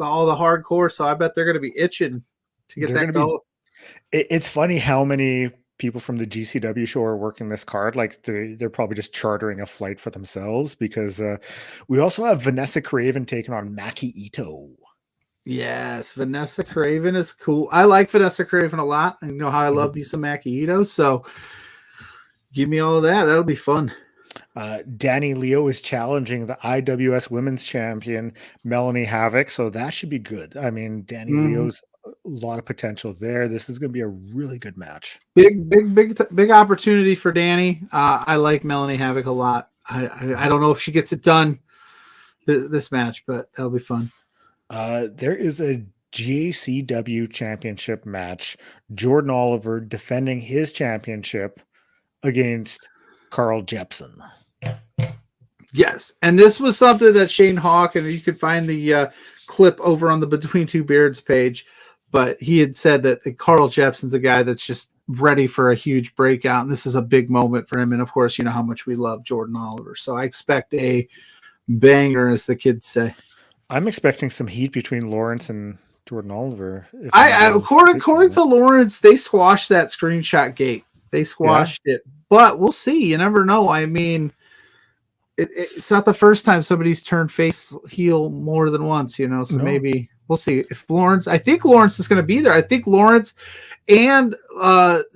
all the hardcore. So I bet they're going to be itching to get that going. It's funny how many people from the GCW show are working this card. Like, they're probably just chartering a flight for themselves, because we also have Vanessa Craven taking on Maki Ito. Yes, Vanessa Craven is cool. I like Vanessa Craven a lot. I know how I love me some Maki Ito. So give me all of that. That'll be fun. Danny Leo is challenging the IWS Women's Champion Melanie Havoc, so that should be good. I mean, Danny Leo's a lot of potential there. This is going to be a really good match. Big opportunity for Danny. I like Melanie Havoc a lot. I don't know if she gets it done this match, but that'll be fun. There is a JCW championship match. Jordan Oliver defending his championship against Carl Jepsen. Yes, and this was something that Shane Hawk, and you could find the clip over on the Between Two Beards page, but he had said that Carl Jepsen's a guy that's just ready for a huge breakout, and this is a big moment for him. And of course, you know how much we love Jordan Oliver, so I expect a banger, as the kids say. I'm expecting some heat between Lawrence and Jordan Oliver. According to Lawrence, they squashed that screenshot gate. They squashed it, but we'll see. You never know. I mean, it's not the first time somebody's turned face heel more than once, so maybe we'll see. I think Lawrence is going to be there. I think Lawrence and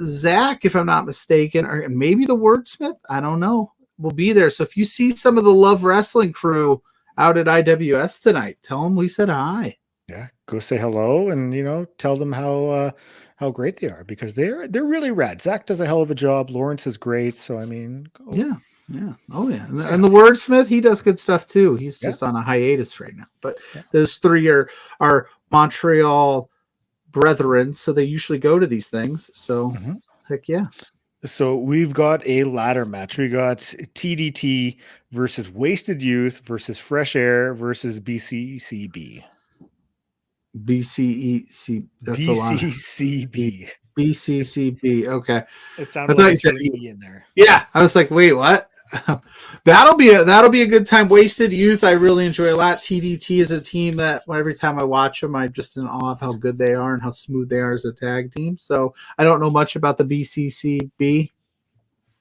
Zach, if I'm not mistaken, or maybe the Wordsmith, I don't know, will be there. So if you see some of the Love Wrestling crew out at IWS tonight, tell them we said hi. Yeah, go say hello and tell them how great they are, because they're really rad. Zach does a hell of a job. Lawrence is great. So I mean, yeah. Oh yeah. And the Wordsmith, he does good stuff too. He's just on a hiatus right now. But those three are Montreal brethren, so they usually go to these things. So heck yeah. So we've got a ladder match. We got TDT versus Wasted Youth versus Fresh Air versus BCCB. BCEC. That's BCCB. BCCB. Okay. It sounded like you said E in there. Yeah, I was like, wait, what? That'll be a good time. Wasted Youth, I really enjoy a lot. TDT is a team that every time I watch them, I'm just in awe of how good they are and how smooth they are as a tag team. So I don't know much about the BCCB.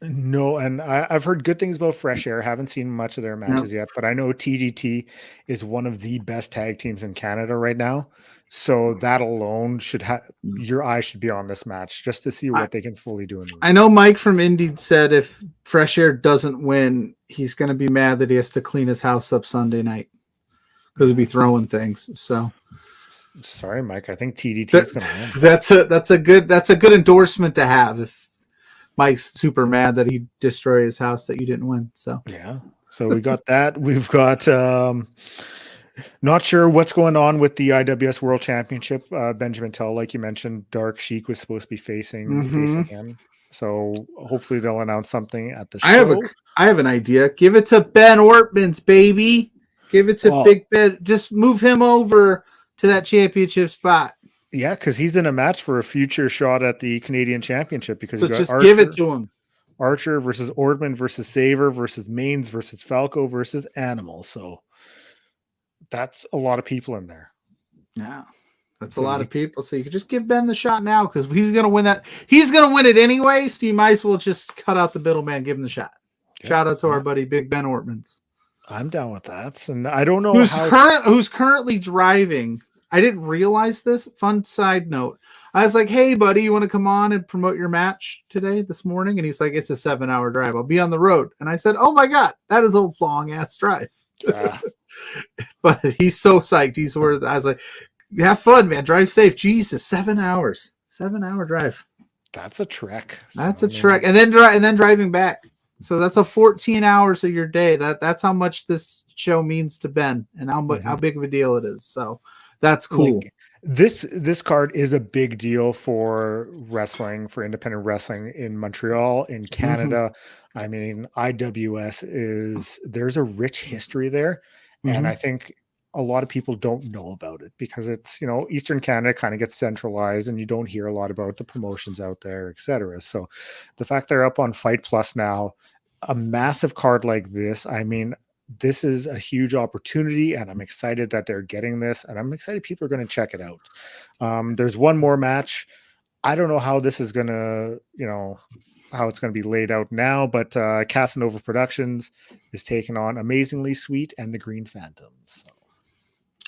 No, and I've heard good things about Fresh Air. Haven't seen much of their matches yet, but I know TDT is one of the best tag teams in Canada right now. So that alone should have your eye should be on this match just to see what they can fully do. I know Mike from Indeed said if Fresh Air doesn't win, he's going to be mad that he has to clean his house up Sunday night because he'll be throwing things. So sorry, Mike. I think TDT is going to win. That's a good endorsement to have if Mike's super mad that he destroyed his house that you didn't win. So yeah. So we got that. We've got not sure what's going on with the IWS World Championship. Benjamin Tell, like you mentioned, Dark Sheik was supposed to be facing him. So hopefully they'll announce something at the show. I have an idea. Give it to Ben Ortman's, baby. Give it to Big Ben. Just move him over to that championship spot. Yeah, because he's in a match for a future shot at the Canadian Championship because So you got just Archer, give it to him. Archer versus Ordman versus Saver versus Maines versus Falco versus Animal. So that's a lot of people in there. Yeah. That's So a lot of people. So you could just give Ben the shot now because he's going to win that. He's going to win it anyway. So you might as well just cut out the middleman, give him the shot. Yeah. Shout out to our buddy, Big Ben Ortmans. I'm down with that. And I don't know who's currently driving. I didn't realize this. Fun side note. I was like, hey, buddy, you want to come on and promote your match this morning? And he's like, it's a 7-hour drive. I'll be on the road. And I said, oh my God, that is a long ass drive. But he's so psyched. I was like, have fun, man. Drive safe. Jesus, 7 hours. 7-hour drive. That's a trek. That's a trek. And then driving back. So that's a 14 hours of your day. That's how much this show means to Ben and how big of a deal it is. So that's cool. Like, this card is a big deal for wrestling, for independent wrestling in Montreal, in Canada. I mean, IWS there's a rich history there. And I think a lot of people don't know about it because it's, Eastern Canada kind of gets centralized and you don't hear a lot about the promotions out there, etc. So the fact they're up on Fight Plus now, a massive card like this, I mean, this is a huge opportunity and I'm excited that they're getting this and I'm excited people are going to check it out. There's one more match. I don't know how this is going to, how it's going to be laid out now, but Casanova Productions is taking on Amazingly Sweet and the Green Phantoms. So.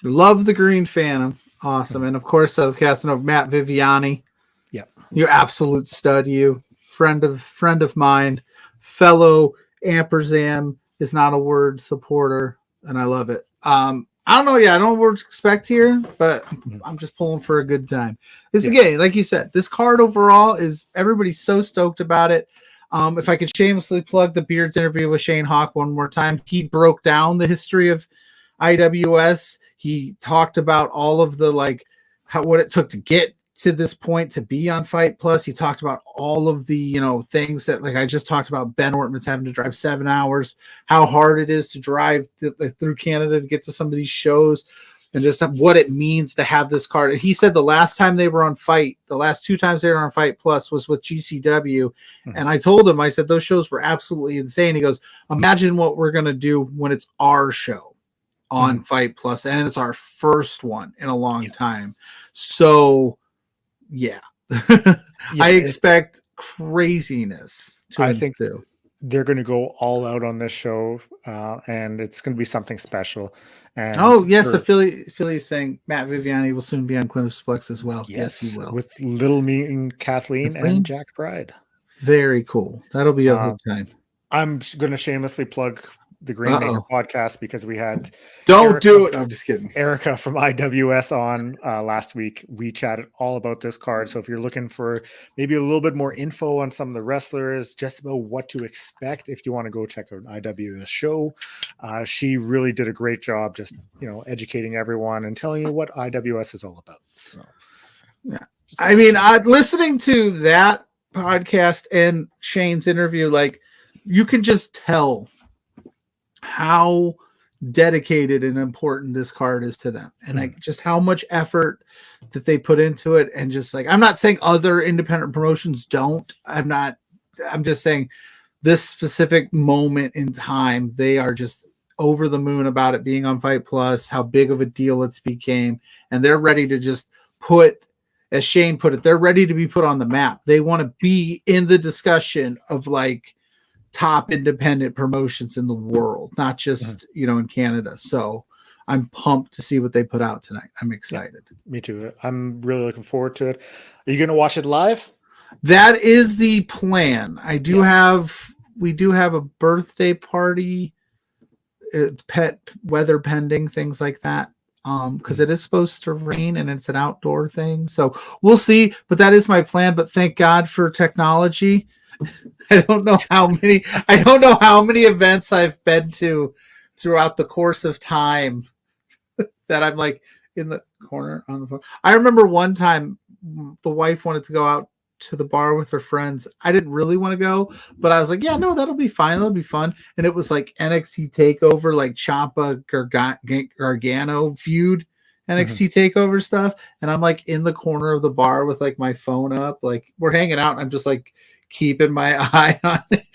Love the Green Phantom. Awesome. And of course, Casanova, Matt Viviani. Yeah. You're absolute stud, you. Friend of mine, fellow Ampersand is not a word supporter, and I love it. I don't know. Yeah, I don't know what to expect here, but I'm just pulling for a good time. Again, like you said, this card overall is everybody's so stoked about it. If I could shamelessly plug the Beards interview with Shane Hawk one more time, he broke down the history of IWS. He talked about all of the what it took to get to this point to be on Fight Plus. He talked about all of the things that I just talked about. Ben Ortman's having to drive 7 hours, how hard it is to drive through Canada to get to some of these shows, and just what it means to have this card. And he said the last time they were on Fight, the last 2 times they were on Fight Plus was with GCW. And I told him, I said those shows were absolutely insane. He goes, imagine what we're gonna do when it's our show on Fight Plus, and it's our first one in a long time. So yeah. I expect craziness to ensue. They're going to go all out on this show, and it's going to be something special. And Philly is saying Matt Viviani will soon be on Quintuplex as well. Yes, he will. With Little Me and Kathleen and Jack Pride. Very cool. That'll be a good time. I'm going to shamelessly plug the Green Maker podcast because we had do it. I'm just kidding. Erica from IWS on last week. We chatted all about this card. So if you're looking for maybe a little bit more info on some of the wrestlers, just about what to expect, if you want to go check out an IWS show, she really did a great job just educating everyone and telling you what IWS is all about. So yeah, I mean, listening to that podcast and Shane's interview, you can just tell how dedicated and important this card is to them, and just how much effort that they put into it. And just I'm not saying other independent promotions don't. I'm just saying this specific moment in time, they are just over the moon about it being on Fight Plus, how big of a deal it's became, and they're ready to just put, as Shane put it, they're ready to be put on the map. They want to be in the discussion of top independent promotions in the world, not just in Canada. So I'm pumped to see what they put out tonight. I'm excited. Yeah, me too. I'm really looking forward to it. Are you going to watch it live? That is the plan. We do have a birthday party, pet weather pending, things like that. Because it is supposed to rain and it's an outdoor thing. So we'll see, but that is my plan. But thank God for technology. I don't know how many events I've been to throughout the course of time that I'm in the corner on the phone. I remember one time the wife wanted to go out to the bar with her friends. I didn't really want to go, but I was like, yeah, no, that'll be fine. That'll be fun. And it was NXT TakeOver, Ciampa Gargano feud. NXT Takeover stuff, and I'm like in the corner of the bar with like my phone up, like we're hanging out, and I'm just like keeping my eye on it.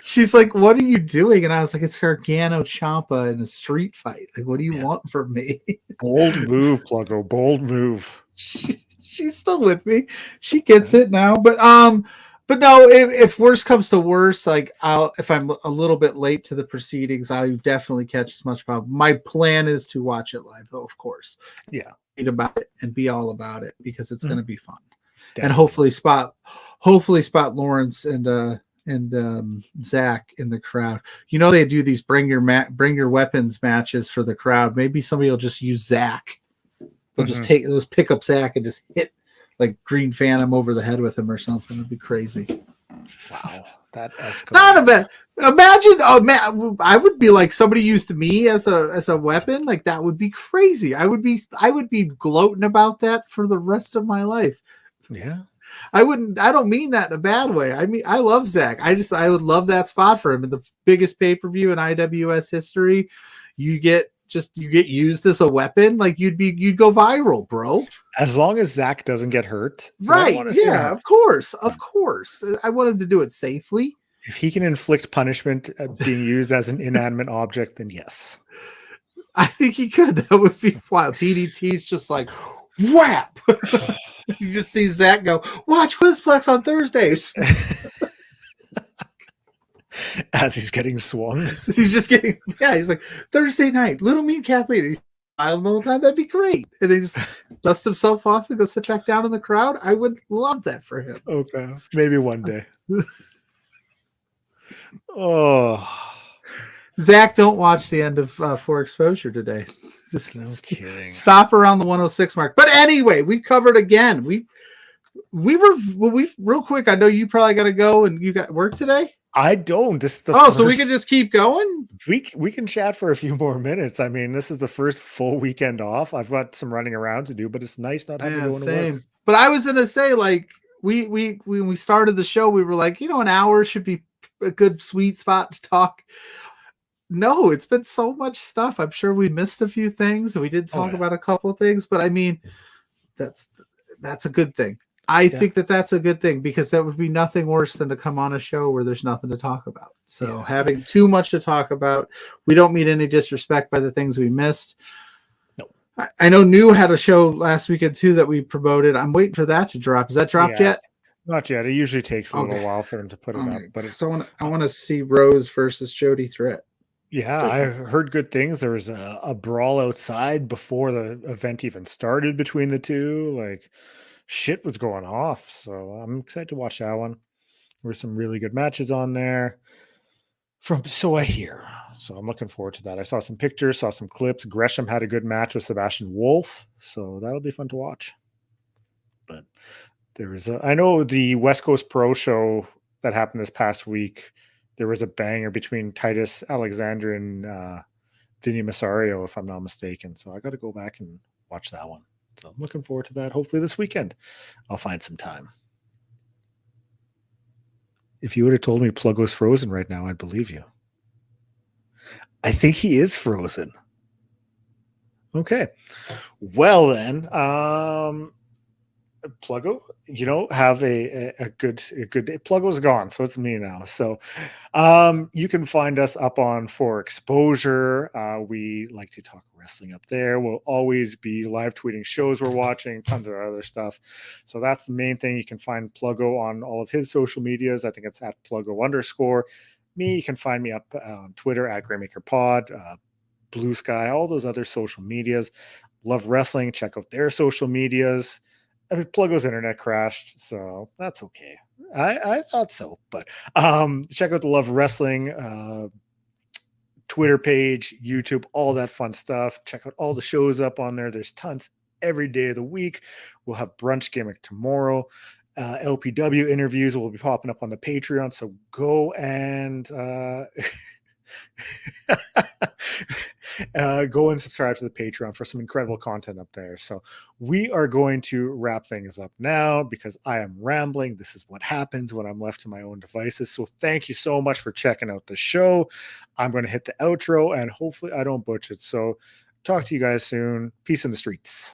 She's like, "What are you doing?" And I was like, "It's Gargano Ciampa in a street fight. Like, what do you want from me?" Bold move, Pluggo. Bold move. She's still with me. She gets it now, but no. If worse comes to worse, like if I'm a little bit late to the proceedings, I'll definitely catch as much problem. My plan is to watch it live, though, of course. Yeah, read about it and be all about it because it's going to be fun, definitely. And hopefully spot Lawrence and Zach in the crowd. You know they do these bring your weapons matches for the crowd. Maybe somebody will just use Zach. They'll just pick up Zach and just hit like Green Phantom over the head with him or something. It'd be crazy. Wow, that escalated. Not a bad. Imagine, I would be like somebody used me as a weapon. Like that would be crazy. I would be gloating about that for the rest of my life. Yeah. I don't mean that in a bad way. I mean, I love Zach. I would love that spot for him in the biggest pay-per-view in IWS history. You get used as a weapon. Like you'd go viral, bro. As long as Zach doesn't get hurt. Right. Yeah, of course. I want him to do it safely. If he can inflict punishment being used as an inanimate object, then yes. I think he could. That would be wild. TDT's just like, whap. You just see Zach go, watch Quizplex on Thursdays. As he's getting swung. He's like, Thursday night, Little Mean Kathleen. He's smiling the whole time. That'd be great. And then just dust himself off and go sit back down in the crowd. I would love that for him. Okay. Maybe one day. Oh. Zach, don't watch the end of For Exposure today. No kidding. Stop around the 106 mark. But anyway, we covered again. We real quick. I know you probably got to go and you got work today. I don't. This is the first... so we can just keep going. We can chat for a few more minutes. I mean, this is the first full weekend off. I've got some running around to do, but it's nice not having to go into work. But I was gonna say, like, we when we started the show, we were like, an hour should be a good sweet spot to talk. No, it's been so much stuff. I'm sure we missed a few things and we did talk about a couple of things, but I mean, that's a good thing. I think that's a good thing because that would be nothing worse than to come on a show where there's nothing to talk about. So having too much to talk about, we don't mean any disrespect by the things we missed. No. I know New had a show last weekend too that we promoted. I'm waiting for that to drop. Is that dropped yet? Not yet. It usually takes a little while for them to put it up. But so I want to see Rose versus Jody Threat. Yeah, I heard good things. There was a brawl outside before the event even started between the two. Like, shit was going off. So I'm excited to watch that one. There were some really good matches on there. So I hear. So I'm looking forward to that. I saw some pictures, saw some clips. Gresham had a good match with Sebastian Wolf. So that'll be fun to watch. But I know the West Coast Pro show that happened this past week. There was a banger between Titus Alexander and Vinny Masario, if I'm not mistaken. So I got to go back and watch that one. So I'm looking forward to that. Hopefully this weekend I'll find some time. If you would have told me Pluggo's frozen right now, I'd believe you. I think he is frozen. Okay. Well then, Pluggo, have a good day. Pluggo's gone, so it's me now. So you can find us up on For Exposure. We like to talk wrestling up there. We'll always be live tweeting shows we're watching, tons of other stuff. So that's the main thing. You can find Pluggo on all of his social medias. I think it's at Pluggo_. Me, you can find me up on Twitter at GraymakerPod, Blue Sky, all those other social medias. Love Wrestling. Check out their social medias. I mean, Pluggo's internet crashed, so that's okay. I thought so, but check out the Love Wrestling Twitter page, YouTube, all that fun stuff. Check out all the shows up on there. There's tons every day of the week. We'll have Brunch Gimmick tomorrow. LPW interviews will be popping up on the Patreon, so go and go and subscribe to the Patreon for some incredible content up there. So we are going to wrap things up now because I am rambling. This is what happens when I'm left to my own devices. So thank you so much for checking out the show. I'm going to hit the outro and hopefully I don't butcher it. So Talk to you guys soon. Peace in the streets.